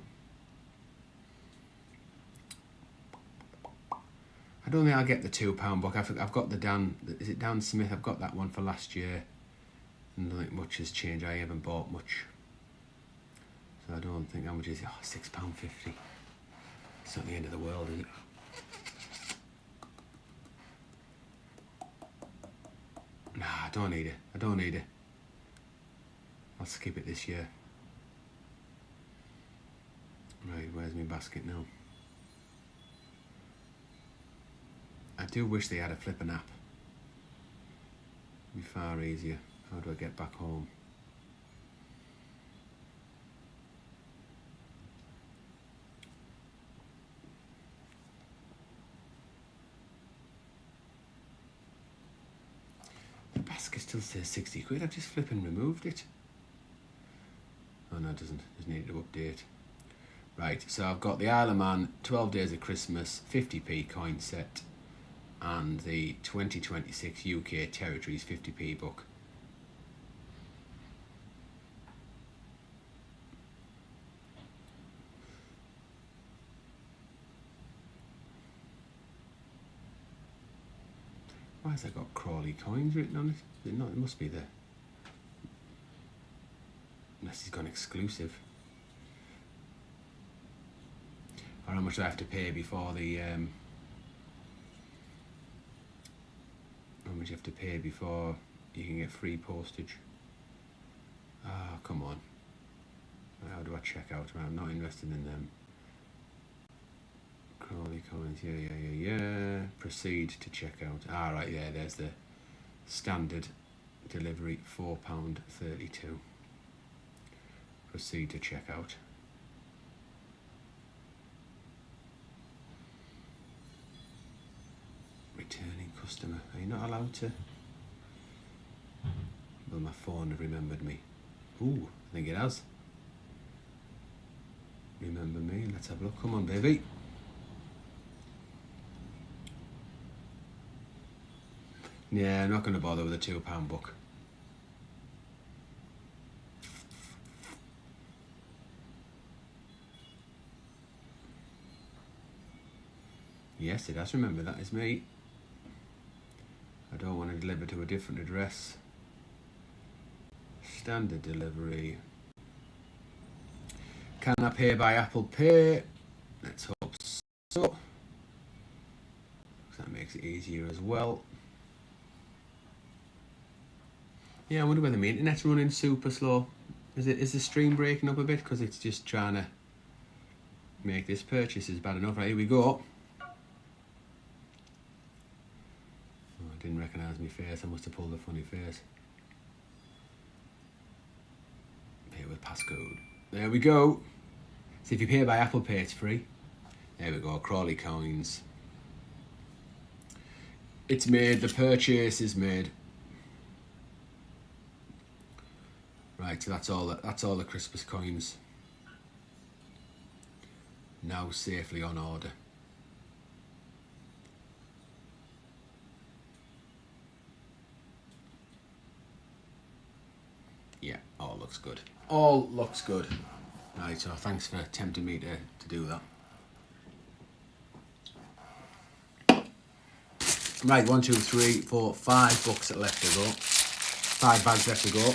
I don't think I'll get the £2 book. I've got the Dan. Is it Dan Smith? I've got that one for last year. And I don't think much has changed. I haven't bought much. So I don't think how much is it? Oh, £6.50. It's not the end of the world, is it? Nah, I don't need it. I'll skip it this year. Right, where's my basket now? I do wish they had a flipping app. It'd be far easier. How do I get back home? The basket still says 60 quid. I've just flipping removed it. Oh no, it doesn't. Just need to update. Right, so I've got the Isle of Man 12 Days of Christmas 50p coin set and the 2026 UK Territories 50p book. Why has that got Crawley coins written on it? Is it not? It must be the... Unless he's gone exclusive. Or how much do I have to pay before the... How much you have to pay before you can get free postage? Ah, come on. How do I check out? I'm not interested in them. Crawley coins, yeah. Proceed to checkout. Ah, right, yeah, there's the standard delivery, £4.32. Proceed to checkout. Returning customer. Are you not allowed to? Well, my phone remembered me. Ooh, I think it has. Remember me. Let's have a look. Come on, baby. Yeah, I'm not going to bother with a £2 book. Yes, it has. Remember, that is me. I don't want to deliver to a different address. Standard delivery. Can I pay by Apple Pay? Let's hope so. That makes it easier as well. Yeah, I wonder whether my internet's running super slow. Is the stream breaking up a bit? Because it's just trying to make this purchase is bad enough. Right, here we go. Oh, I didn't recognise my face. I must have pulled a funny face. Pay with passcode. There we go. So if you pay by Apple Pay, it's free. There we go. Crawley coins. It's made. The purchase is made. Right, so that's all the Christmas coins. Now safely on order. Yeah, all looks good. All looks good. Right, so thanks for tempting me to do that. Right, 1, 2, 3, 4, 5 books left to go. 5 bags left to go.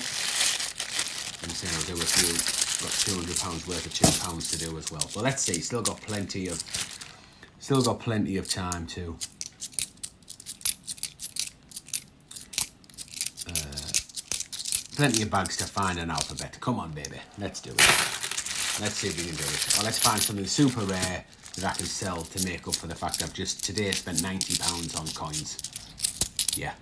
I'm saying I'll do a few. Got £200 worth of £2 to do as well. But let's see. Still got plenty of time to plenty of bags to find an alphabet. Come on, baby. Let's do it. Let's see if we can do it. Or let's find something super rare that I can sell to make up for the fact I've just today spent £90 on coins. Yeah,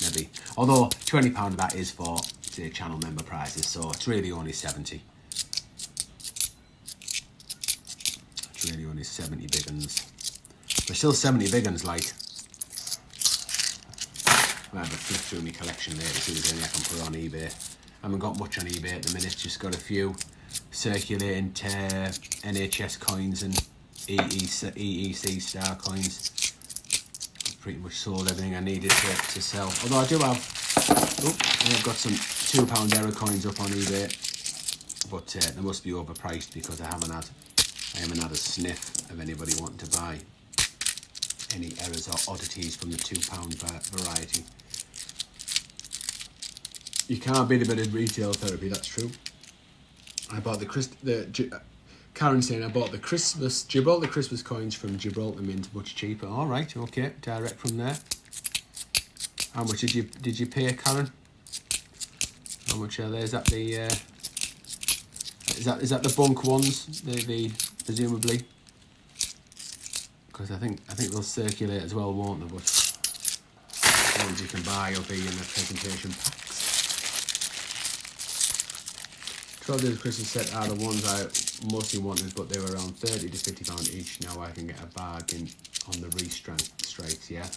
maybe. Although £20 of that is for the channel member prizes, so it's really only 70. It's really only 70 big uns. There's still 70 big uns, like. I'll have a flip through my collection later to see if there's any I can put on eBay. I haven't got much on eBay at the minute, just got a few circulating NHS coins and EEC star coins. Pretty much sold everything I needed to sell. Although I do have, I've got some £2 error coins up on eBay, but they must be overpriced because I haven't had a sniff of anybody wanting to buy any errors or oddities from the £2 variety. You can't beat a bit of retail therapy, that's true. I bought Karen's saying I bought the Gibraltar Christmas coins from Gibraltar Mint, much cheaper. All right, okay, direct from there. How much did you pay, Karen? How much are they? Is that the is that the bunk ones? The presumably, because I think they'll circulate as well, won't they? But the ones you can buy will be in the presentation packs. 12 Days of Christmas set are the ones I mostly wanted, but they were around £30 to £50 each. Now I can get a bargain on the restrikes, yeah.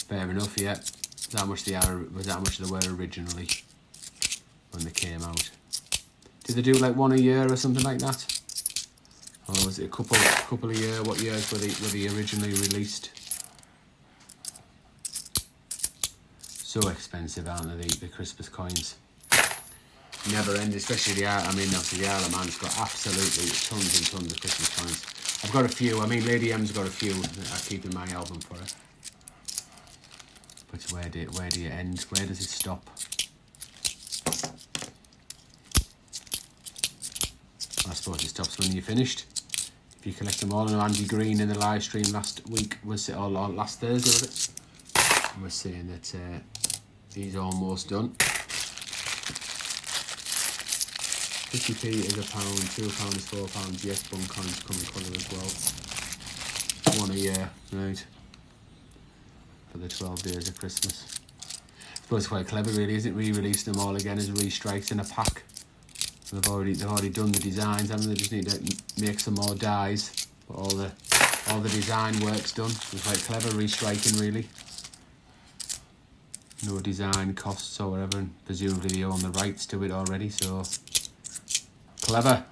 Fair enough, yeah. That much they are, was that much they were originally when they came out. Did they do like one a year or something like that? Or was it a couple of years? What years were they originally released? So expensive, aren't they, the Christmas coins? Never end, especially the Isle. I mean, obviously the Isle of Man's got absolutely tons and tons of Christmas coins. I've got a few. I mean, Lady M's got a few. I keep in my album for her. But where do you end? Where does it stop? I suppose it stops when you're finished. If you collect them all. And Andy Green in the live stream last week was it, or last Thursday, was it? Was saying that he's almost done. 50p is £1, £2 is £4. Yes, bun coins come in colour as well. One a year, right? For the 12 days of Christmas. I suppose it's quite clever, really, isn't it? Re-releasing them all again as restrikes in a pack. So they've already done the designs, haven't they? Just need to make some more dies. But all the design work's done. So it's quite clever restriking, really. No design costs or whatever, and presumably they own the rights to it already, so clever.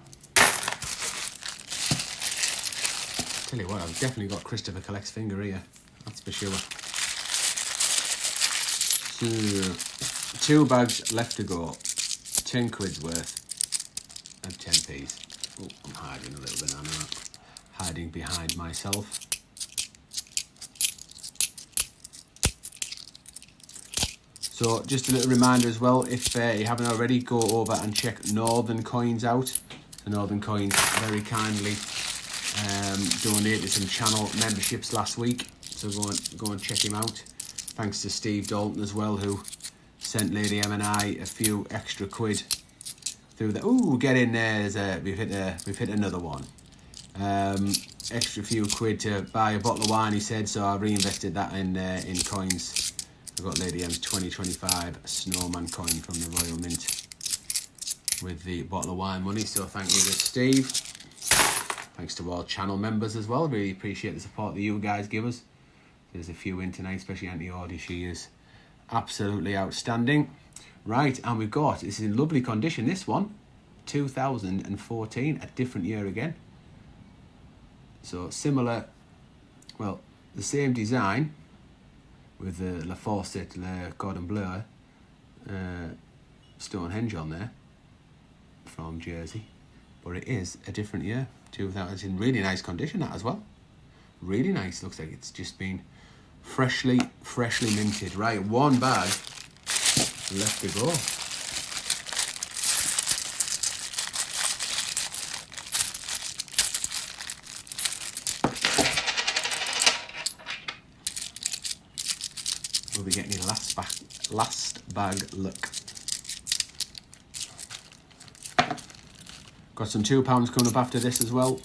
Tell you what, I've definitely got Christopher Collect's finger here, that's for sure. So, 2 bags left to go, 10 quid's worth of 10p's. Oh, I'm hiding a little bit, I'm not hiding behind myself. So just a little reminder as well, if you haven't already, go over and check Northern Coins out. The Northern Coins very kindly donated some channel memberships last week, so go and check him out. Thanks to Steve Dalton as well, who sent Lady M and I a few extra quid through the. Ooh, get in there! We've hit another one. Extra few quid to buy a bottle of wine, he said. So I reinvested that in coins. I've got Lady M's 2025 Snowman coin from the Royal Mint with the bottle of wine money. So thank you to Steve. Thanks to all channel members as well. Really appreciate the support that you guys give us. There's a few in tonight, especially Auntie Audie. She is absolutely outstanding. Right, and we've got, this is in lovely condition, this one, 2014, a different year again. So similar, well, the same design, with the La Fawcett, Le Cordon Bleu, Stonehenge on there, from Jersey. But it is a different year, 2000. It's in really nice condition, that as well. Really nice, looks like it's just been freshly minted. Right, 1 bag left to go. We'll be getting your last bag look. Got some £2 coming up after this as well.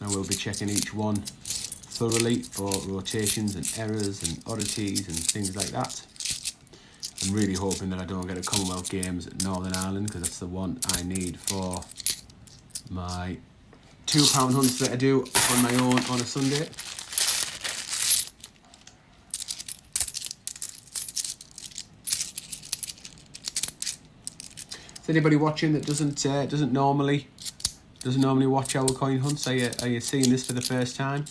Now we'll be checking each one thoroughly for rotations and errors and oddities and things like that. I'm really hoping that I don't get a Commonwealth Games at Northern Ireland, because that's the one I need for my £2 hunts that I do on my own on a Sunday. Is anybody watching that doesn't normally watch our coin hunts? Are you seeing this for the first time?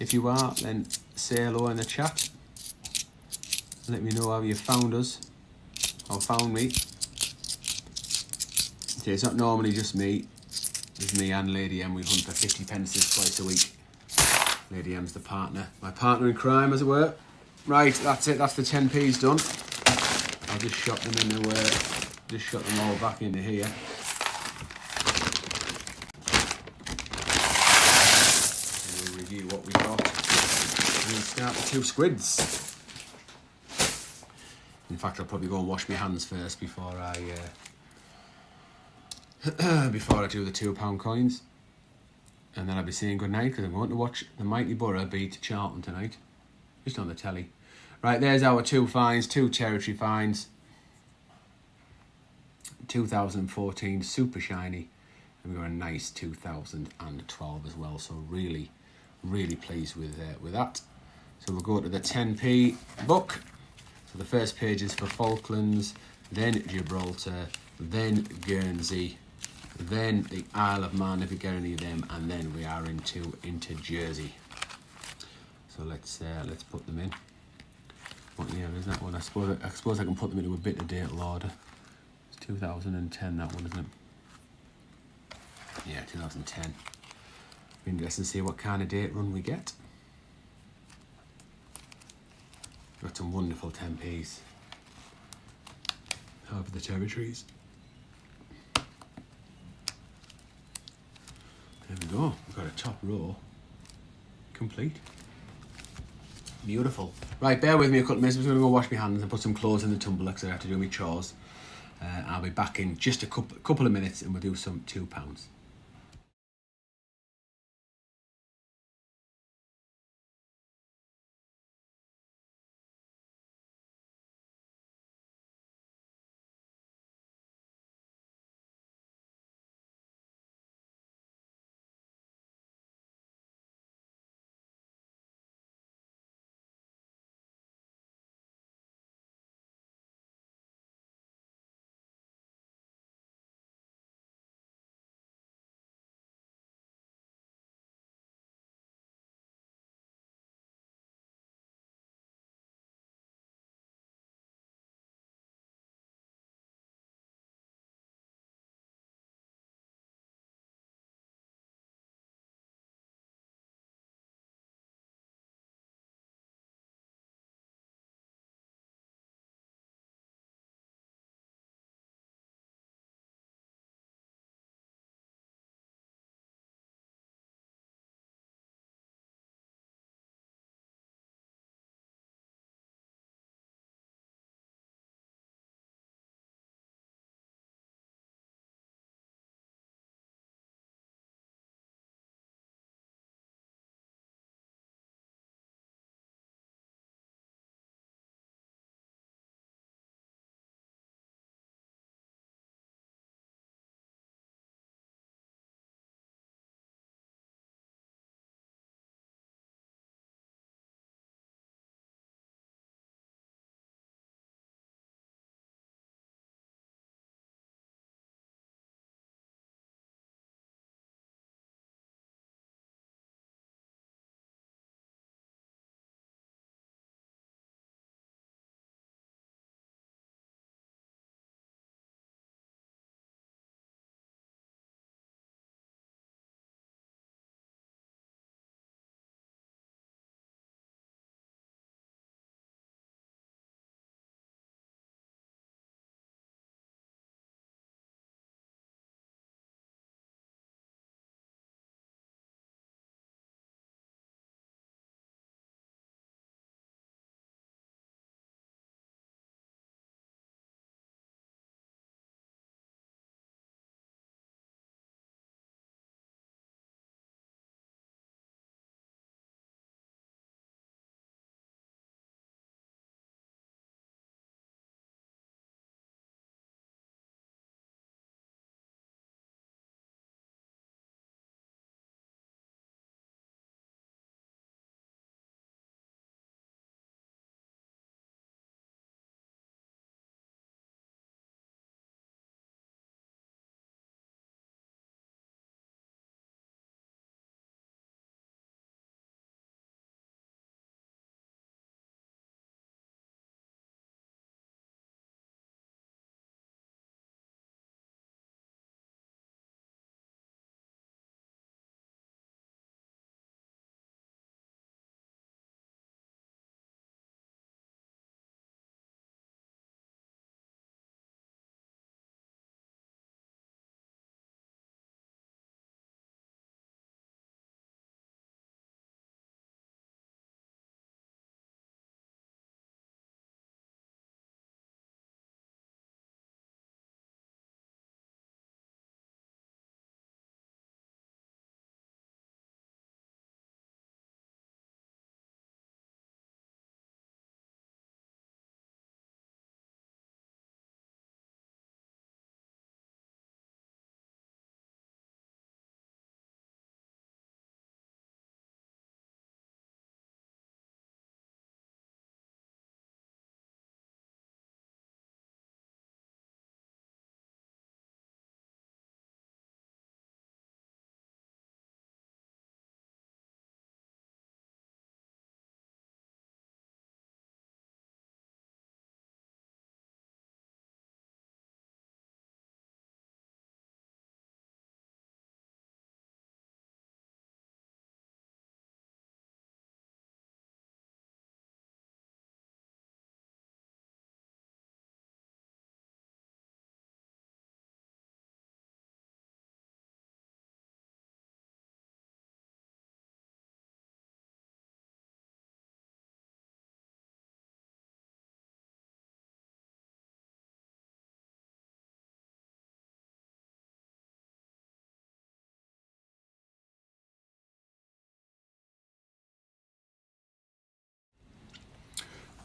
If you are, then say hello in the chat. Let me know how you found us, or found me. Okay, it's not normally just me. There's me and Lady M. We hunt for 50 pences twice a week. Lady M's the partner, my partner in crime, as it were. Right, that's it. That's the 10p's done. I'll just shot them into just shot them all back into here. And we'll review what we got. And we'll start with 2 squids. In fact, I'll probably go and wash my hands first before I do the £2 coins. And then I'll be saying goodnight, because I'm going to watch the Mighty Borough beat Charlton tonight. Just on the telly. Right, there's our 2 finds, 2 territory finds. 2014 super shiny, and we got a nice 2012 as well. So really pleased with that. So we'll go to the 10p book. So the first page is for Falklands, then Gibraltar, then Guernsey, then the Isle of Man if we get any of them, and then we are into Jersey. So let's put them in. What year is that one? I suppose I can put them into a bit of date order. It's 2010, that one, isn't it? Yeah, 2010. Be interesting to see what kind of date run we get. Got some wonderful 10p's over the territories. There we go. We've got a top row complete. Beautiful. Right, bear with me a couple of minutes. I'm just going to go wash my hands and put some clothes in the tumbler because I have to do my chores. I'll be back in just a couple of minutes and we'll do some £2.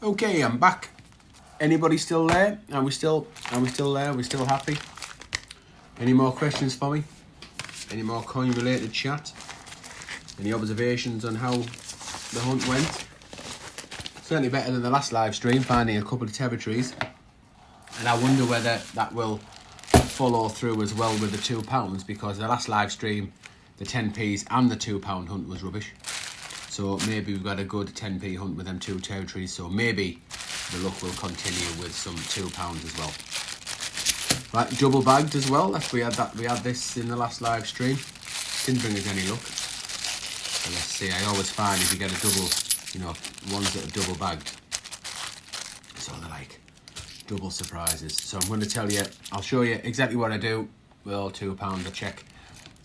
Okay, I'm back. Anybody still there? Are we still there? Are we still happy? Any more questions for me? Any more coin related chat? Any observations on how the hunt went? Certainly better than the last live stream, finding a couple of territories. And I wonder whether that will follow through as well with the £2, because the last live stream, the 10p's and the £2 hunt was rubbish. So maybe we've got a good 10p hunt with them 2 territories. So maybe the luck will continue with some £2 as well. Right, double bagged as well. We had this in the last live stream. Didn't bring us any luck. So let's see. I always find if you get a double, ones that are double bagged, so they're like double surprises. So I'm going to tell you, I'll show you exactly what I do with all £2. I check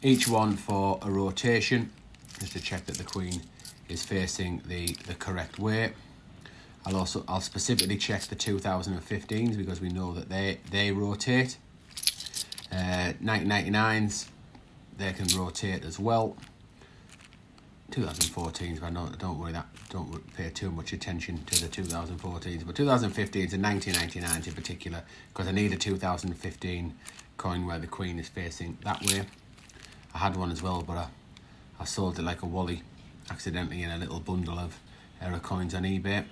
each one for a rotation, just to check that the queen is facing the correct way. I'll specifically check the 2015s because we know that they rotate. 1999s, they can rotate as well. 2014s, but don't pay too much attention to the 2014s, but 2015s and 1999s in particular, because I need a 2015 coin where the queen is facing that way. I had one as well, but I sold it like a wally accidentally in a little bundle of error coins on eBay.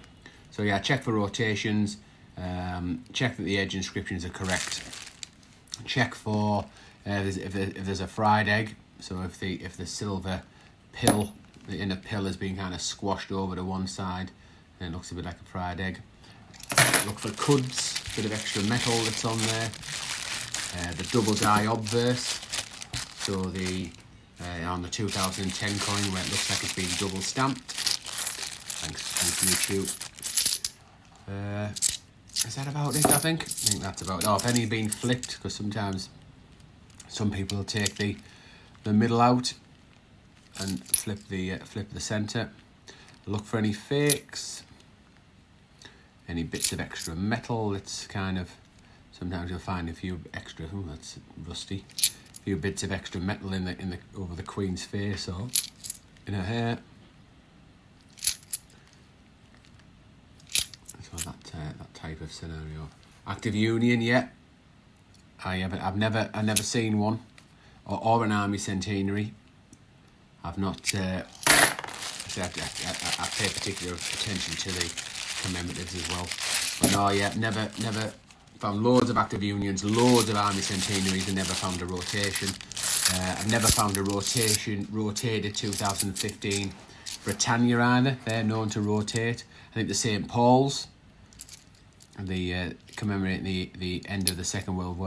So yeah, check for rotations, check that the edge inscriptions are correct, check for if there's a fried egg, so if the silver pill, the inner pill is being kind of squashed over to one side and it looks a bit like a fried egg. Look for cuds, bit of extra metal that's on there. The double die obverse, so on the 2010 coin where it looks like it's been double stamped. Thanks YouTube. Is that about it? I think that's about it. Oh, if any been flipped, because sometimes some people will take the middle out and flip the center. Look for any fakes, any bits of extra metal. It's kind of, sometimes you'll find a few extra. Oh, that's rusty. A few bits of extra metal in the over the queen's face or in her hair. So that type of scenario. Active Union, yeah. I've never seen one, or an Army Centenary. I've not. I pay particular attention to the commemoratives as well. But no, yeah, never found loads of Active Unions, loads of Army Centenaries, and never found a rotation. I've never found a rotated 2015 Britannia either. They're known to rotate. I think the St. Paul's, commemorating the end of the Second World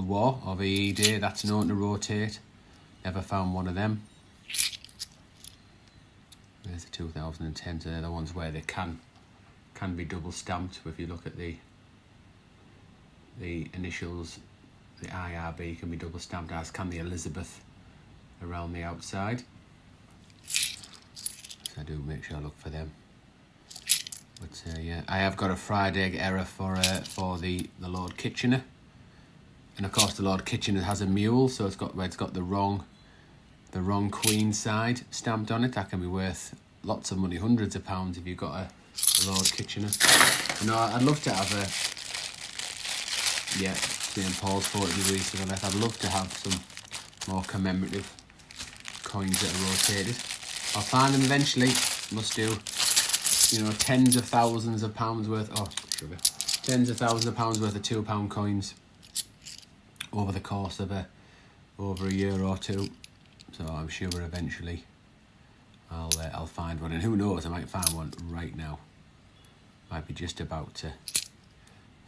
War of EE Day, that's known to rotate. Never found one of them. There's the 2010, so they're the ones where they can be double stamped. If you look at the initials, the IRB can be double stamped, as can the Elizabeth around the outside. So I do make sure I look for them. But yeah, I have got a fried egg error for the Lord Kitchener, and of course the Lord Kitchener has a mule, so it's got the wrong queen side stamped on it. That can be worth lots of money, hundreds of pounds, if you've got a Lord Kitchener. I'd love to have St. Paul's 40 degrees to the left. I'd love to have some more commemorative coins that are rotated. I'll find them eventually. Must do, tens of thousands of pounds worth. Oh, sugar! Tens of thousands of pounds worth of £2 coins over the course of over a year or two. So I'm sure eventually I'll find one, and who knows, I might find one right now. Might be just about to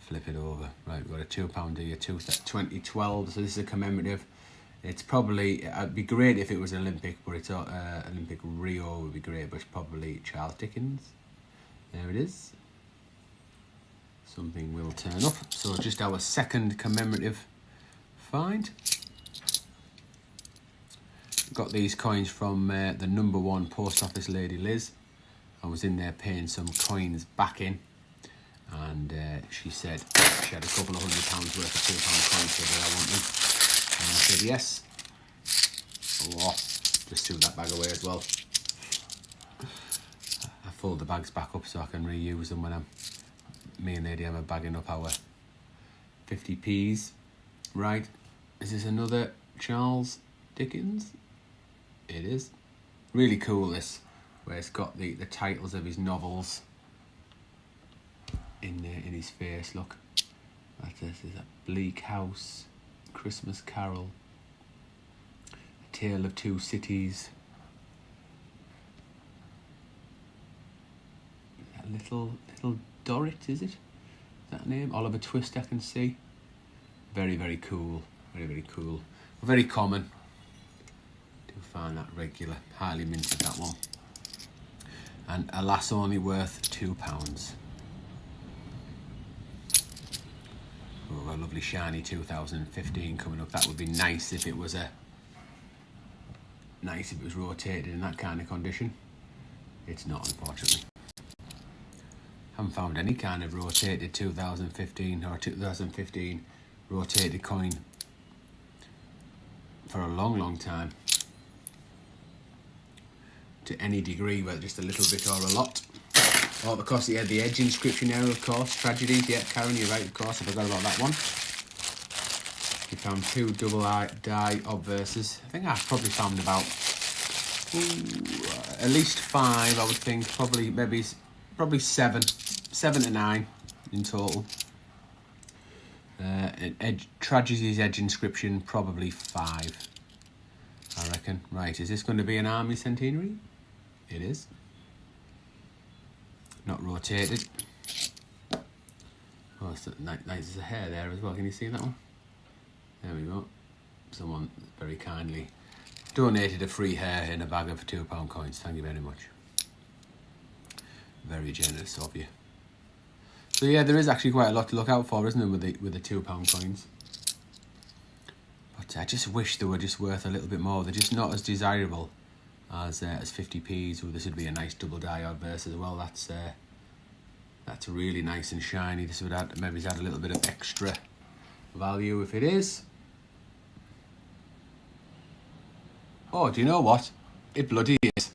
flip it over. Right, we've got a £2 here, 2012. So this is a commemorative. It's probably, it'd be great if it was Olympic, but it's Olympic Rio would be great, but it's probably Charles Dickens. There it is. Something will turn up. So just our second commemorative find. Got these coins from the #1 post office lady, Liz. I was in there paying some coins back in, and she said she had a couple of £100 worth of £2 coins, so did I want them? And I said yes. Oh, just threw that bag away as well. I fold the bags back up so I can reuse them when me and Lady Emma bagging up our 50p's. Right, is this another Charles Dickens? It is. Really cool, this, where it's got the titles of his novels in his face. Look, there's a Bleak House, Christmas Carol, A Tale of Two Cities, Little Dorrit, is it? Is that name? Oliver Twist, I can see. Very, very cool. Very, very cool. Very common. Do find that regular. Highly minted, that one. And alas, only worth £2. Oh, a lovely shiny 2015 coming up. That would be nice if it was rotated in that kind of condition. It's not, unfortunately. Haven't found any kind of rotated 2015 or 2015 rotated coin for a long, long time, to any degree, whether just a little bit or a lot. Oh, of course, yeah, the edge inscription error, of course. Tragedies, yeah, Karen, you're right, of course, I forgot about that one. We found 2 double die obverses. I think I've probably found about at least 5, I would think. Probably 7 to 9 in total. Tragedies edge inscription, probably 5, I reckon. Right, is this going to be an army centenary? It is. Not rotated. Oh, it's nice. There's a hair there as well. Can you see that one? There we go. Someone very kindly donated a free hair in a bag of £2 coins. Thank you very much. Very generous of you. So yeah, there is actually quite a lot to look out for, isn't there, with the £2 coins? But I just wish they were just worth a little bit more. They're just not as desirable as 50p's. Well, this would be a nice double die obverse as well. That's really nice and shiny. This would maybe add a little bit of extra value if it is. Oh, do you know what? It bloody is.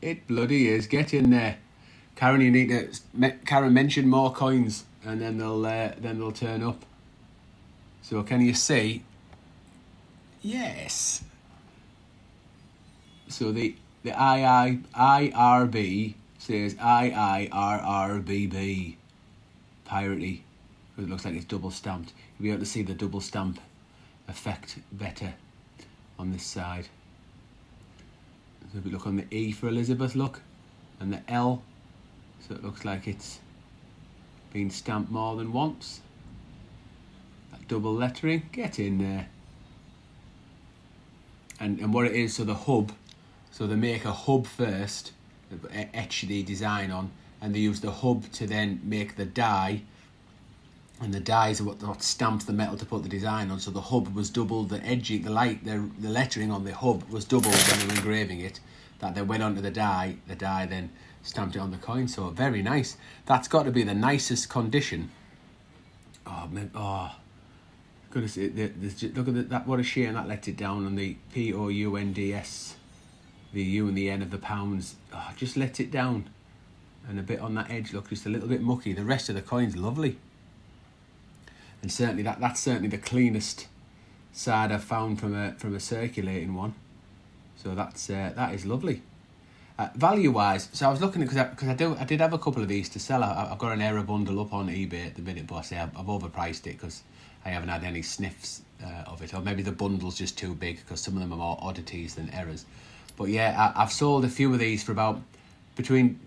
It bloody is. Get in there. Karen, you need to mention more coins, and then they'll turn up. So can you see? Yes. So the IRB says IIRRBB. Piratey. Because it looks like it's double stamped. You'll be able to see the double stamp effect better on this side. So if we look on the E for Elizabeth, look, and the L, so it looks like it's been stamped more than once. That double lettering, get in there. And what it is, so the hub, so they make a hub first, etch the design on, and they use the hub to then make the die, and the dies are what stamps the metal to put the design on. So the hub was doubled, the edging, the lettering on the hub was doubled when they were engraving it. That then went onto the die then stamped it on the coin. So very nice. That's got to be the nicest condition. Oh man, oh, goodness! Look at that. What a shame that lets it down on the POUNDS, the U and the N of the pounds. Oh, just let it down, and a bit on that edge. Look, just a little bit mucky. The rest of the coin's lovely. And certainly that's certainly the cleanest side I've found from a circulating one. So that is lovely. Value wise, so I was looking at because I did have a couple of these to sell. I've got an error bundle up on eBay at the minute, but I say I've overpriced it because I haven't had any sniffs of it, or maybe the bundle's just too big because some of them are more oddities than errors. But yeah, I've sold a few of these for about between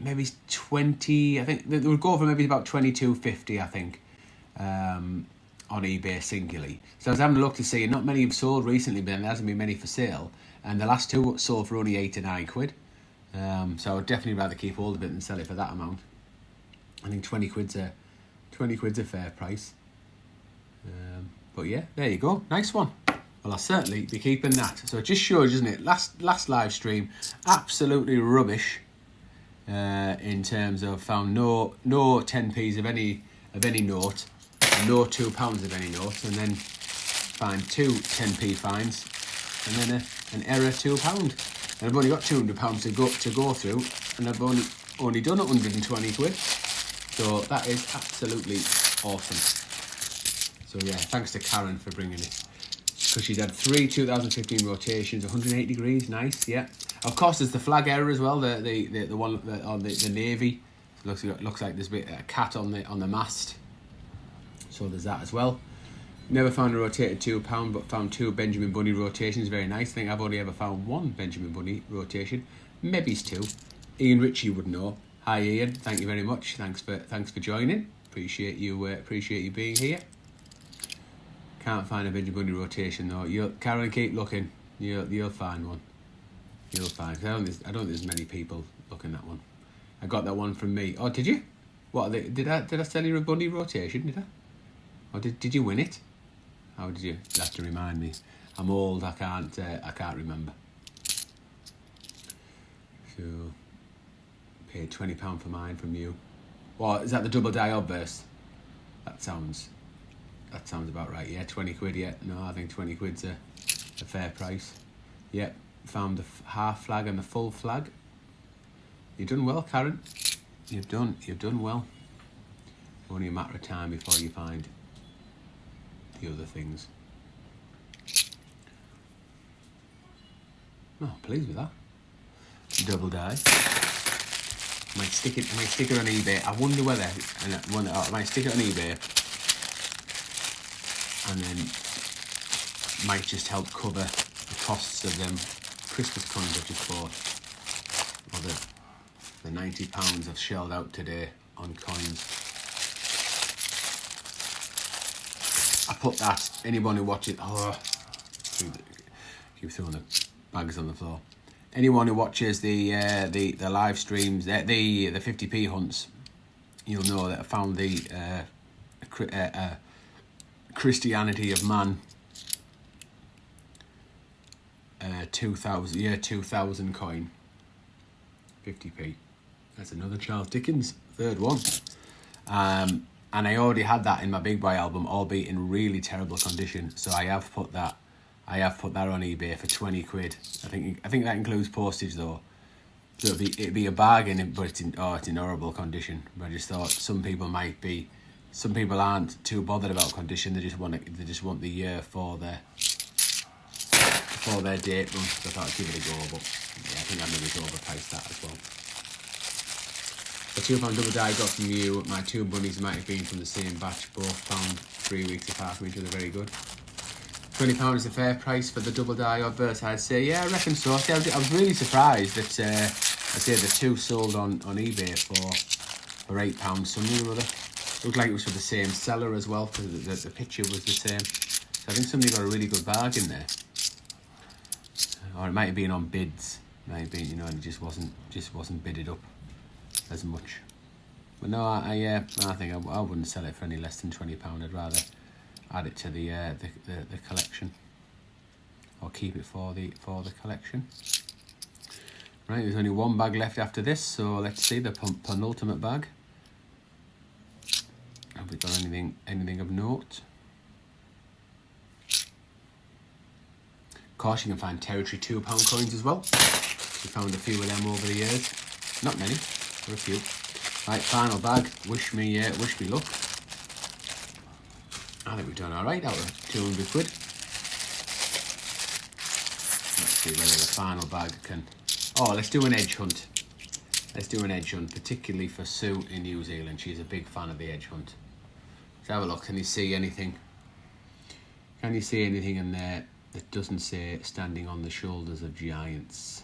maybe 20. I think they would go for maybe about $22.50. I think. On eBay singularly. So I was having a look to see, not many have sold recently, but there hasn't been many for sale, and the last two sold for only £8 to £9. So I would definitely rather keep hold of it than sell it for that amount. I think 20 quid's a fair price. But yeah, there you go, nice one. Well, I'll certainly be keeping that. So it just shows, doesn't it? Last live stream, absolutely rubbish in terms of found no 10p's of any note. No £2 of any note, and then find 2 10p fines, and then an error £2. And I've only got £200 to go through, and I've only done 120 quid. So that is absolutely awesome. So yeah, thanks to Karen for bringing it. Because she's had 3 2015 rotations, 180 degrees, nice, yeah. Of course, there's the flag error as well, the one on the navy. Looks like there's a bit a cat on the mast. So there's that as well. Never found a rotated £2, but found 2 Benjamin Bunny rotations. Very nice. I think I've only ever found 1 Benjamin Bunny rotation. Maybe it's 2. Ian Ritchie would know. Hi Ian, thank you very much. Thanks for joining. Appreciate you being here. Can't find a Benjamin Bunny rotation though. Karen, keep looking. You'll find one. You'll find. I don't think there's many people looking at one. I got that one from me. Oh, did you? What did I sell you a bunny rotation? Did I? Or did you win it? How did you? You have to remind me. I'm old. I can't remember. So paid £20 for mine from you. What is that? The double die obverse? That sounds about right. Yeah, 20 quid. Yeah, no, I think 20 quid's a fair price. Yep, found the half flag and the full flag. You've done well, Karen. You've done well. Only a matter of time before you find the other things. Oh, pleased with that. Double die. Might stick it on eBay. I wonder whether I might stick it on eBay, and then might just help cover the costs of them Christmas coins I've just bought, or the £90 I've shelled out today on coins. I put that, anyone who watches, keep throwing the bags on the floor. Anyone who watches the live streams, the 50p hunts, you'll know that I found the Christianity of Man 2000 coin, 50p. That's another Charles Dickens, third one. And I already had that in my Big Boy album, albeit in really terrible condition. So I have put that on eBay for 20 quid. I think that includes postage though. So it'd be a bargain, but it's in horrible condition. But I just thought some people aren't too bothered about condition. They just want the year for their date run. So I thought I'd give it a go, but yeah, I think I maybe overpriced that as well. The £2 double die I got from you, my 2 bunnies might have been from the same batch, both found 3 weeks apart from each other, very good. £20 is a fair price for the double die obverse, I'd say. Yeah, I reckon so. I was really surprised that I say the 2 sold on eBay for £8 something or other. Looked like it was for the same seller as well, because the picture was the same. So I think somebody got a really good bargain there. Or it might have been on bids. It might have been, it just wasn't bidded up as much. But no, I think I wouldn't sell it for any less than £20. I'd rather add it to the collection, or keep it for the collection. Right, there's only 1 bag left after this, so let's see the penultimate bag. Have we got anything of note? Of course, you can find territory £2 coins as well. We found a few of them over the years. Not many, but a few. Right, final bag. Wish me luck. I think we've done all right out of 200 quid. Let's see whether the final bag can... Oh, let's do an edge hunt. Let's do an edge hunt, particularly for Sue in New Zealand. She's a big fan of the edge hunt. Let's have a look. Can you see anything? Can you see anything in there that doesn't say standing on the shoulders of giants?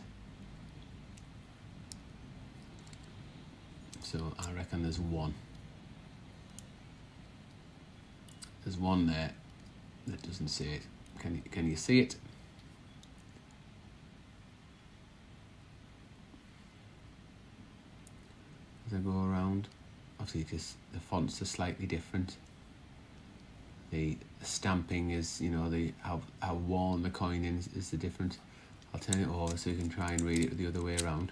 So I reckon there's one. There's one there that doesn't say it. Can you see it? As I go around, obviously because the fonts are slightly different. The stamping is, how worn the coin is the difference. I'll turn it over so you can try and read it the other way around.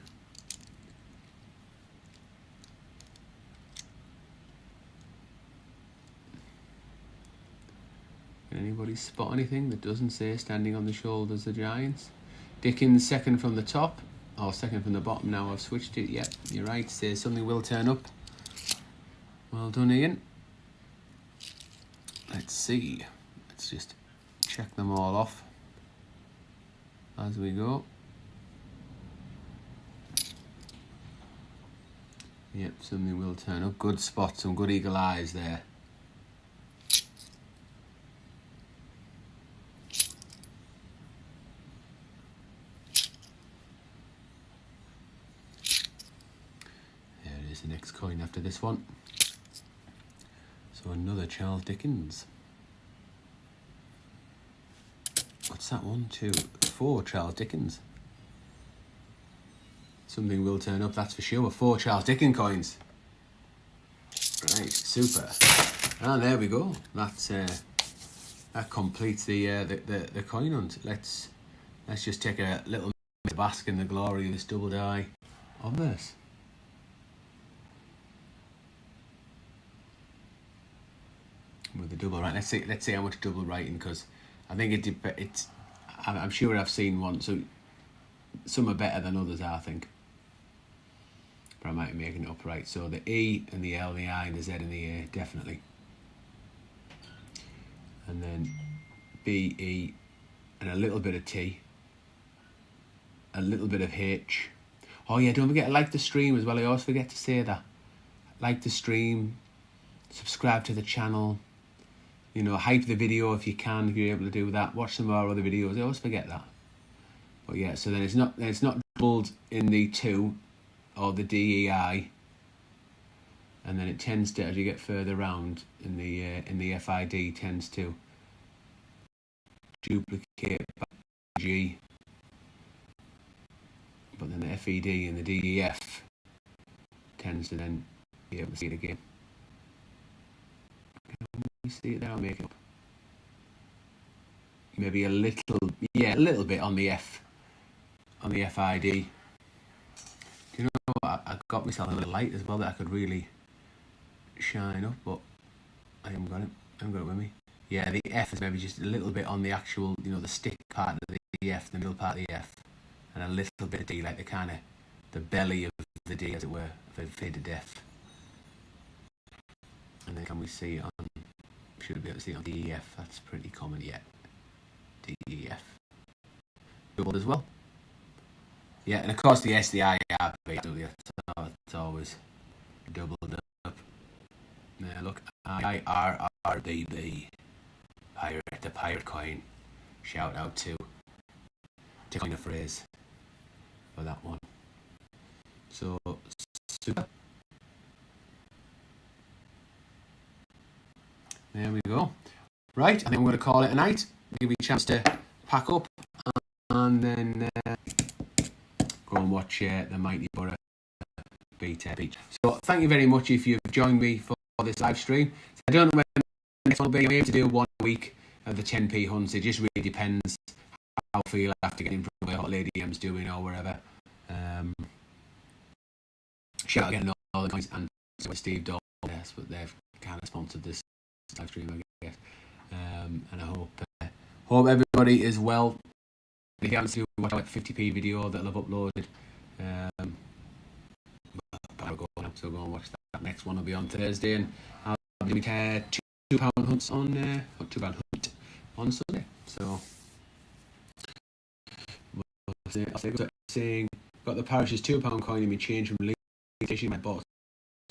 Can anybody spot anything that doesn't say standing on the shoulders of giants? Dickens, second from the top, or second from the bottom. Now I've switched it. Yep, you're right. Says something will turn up. Well done, Ian. Let's see. Let's just check them all off as we go. Yep, something will turn up. Good spot, some good eagle eyes there. There it is, the next coin after this one. So another Charles Dickens. What's that? 1, 2, 4 Charles Dickens. Something will turn up, that's for sure. 4 Charles Dickens coins. Right, super. And there we go. That's that completes the coin hunt. Let's just take a little minute to bask in the glory of this double die of this. With the double right, let's see how much double writing, because I think it's I'm sure I've seen one, so some are better than others, I think. But I might be making it up right. So the E and the L and the I and the Z and the A, definitely. And then B, E, and a little bit of T. A little bit of H. Oh yeah, don't forget to like the stream as well. I always forget to say that. Like the stream, subscribe to the channel. You know, hype the video if you can, if you're able to do that. Watch some of our other videos. I always forget that. But yeah, so then it's not doubled in the 2 or the DEI, and then it tends to, as you get further round in the FID, tends to duplicate by G. But then the FED and the DEF tends to then be able to see it again. You see it there, I'll make it up. Maybe a little bit on the F, on the FID. Do you know what? I got myself a little light as well that I could really shine up, but I haven't got it with me. Yeah, the F is maybe just a little bit on the actual, you know, the stick part of the F, the middle part of the F, and a little bit of D, like the belly of the D, as it were, of a faded F. And then can we see on? Should be able to see on DEF. That's pretty common yet. DEF. Doubled as well. Yeah, and of course the S, the I, it's always doubled up. Now look, IRRBB. The pirate coin. Shout out to coin a phrase for that one. So super. There we go. Right, I think we're going to call it a night. Give you a chance to pack up and then go and watch the Mighty Borough beat Beach. So thank you very much if you've joined me for this live stream. I don't know when the next one will be. I'm able to do 1 week of the 10p hunts. It just really depends how I feel after getting from what Lady M's doing or wherever. Shout out again all the guys and Steve Dawes, but they've kind of sponsored this live stream, I guess. And I hope everybody is well. If you haven't seen watch like 50p video that I've uploaded, but I'll go now, so go and watch that. Next one will be on Thursday, and I'll be doing £2 hunts on £2 hunt on Sunday. So saying got the parish's £2 coin in me change from Leeds station. My boss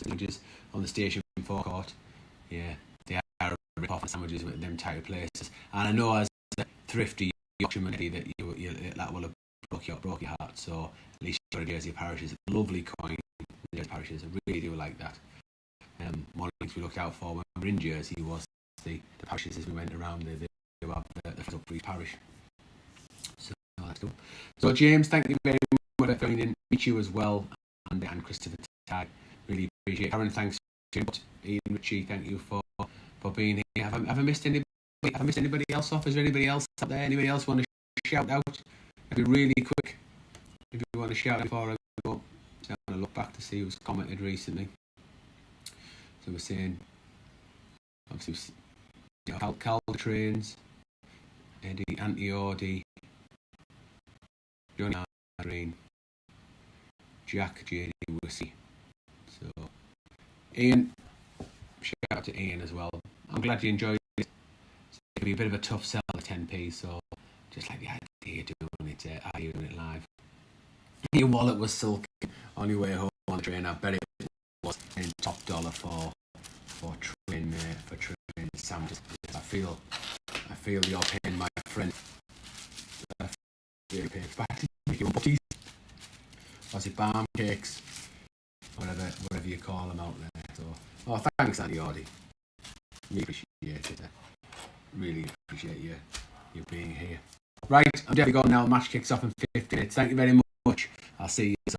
sandwiches on the station forecourt. Yeah, they are rip-off sandwiches with them type of places. And I know as a thrifty Yorkshireman that that will have broke your heart. So at least you got a Jersey Parishes. Lovely coin, the Jersey Parishes. I really do like that. One of the things we looked out for when we were in Jersey was the parishes as we went around. They were the up for each parish. So that's cool. So James, thank you very much for joining. Meet you as well, and Christopher Tag. Really appreciate it. Aaron, thanks. Ian Ritchie, thank you for being here. Have I missed anybody? Have I missed anybody else off? Is there anybody else up there? Anybody else want to shout out? It'd be really quick if you want to shout out before I go. So I'm going to look back to see who's commented recently. So we're saying, obviously, Cal Trains, Eddie, Anti-Audi, Johnny Green, Jack JD Wussy. So Ian, shout out to Ian as well. I'm glad you enjoyed it. It's going to be a bit of a tough sell at 10p, so just like the idea of doing it live. Your wallet was silky on your way home on the train. I bet it was in top dollar for train sandwiches. I feel your pain, my friend. Really pain. Butties, was it barm cakes, whatever you call them out there. So, thanks, Andy Audi. Really appreciate it. Really appreciate you being here. Right, I'm definitely going now. Match kicks off in 50 minutes. Thank you very much. I'll see you.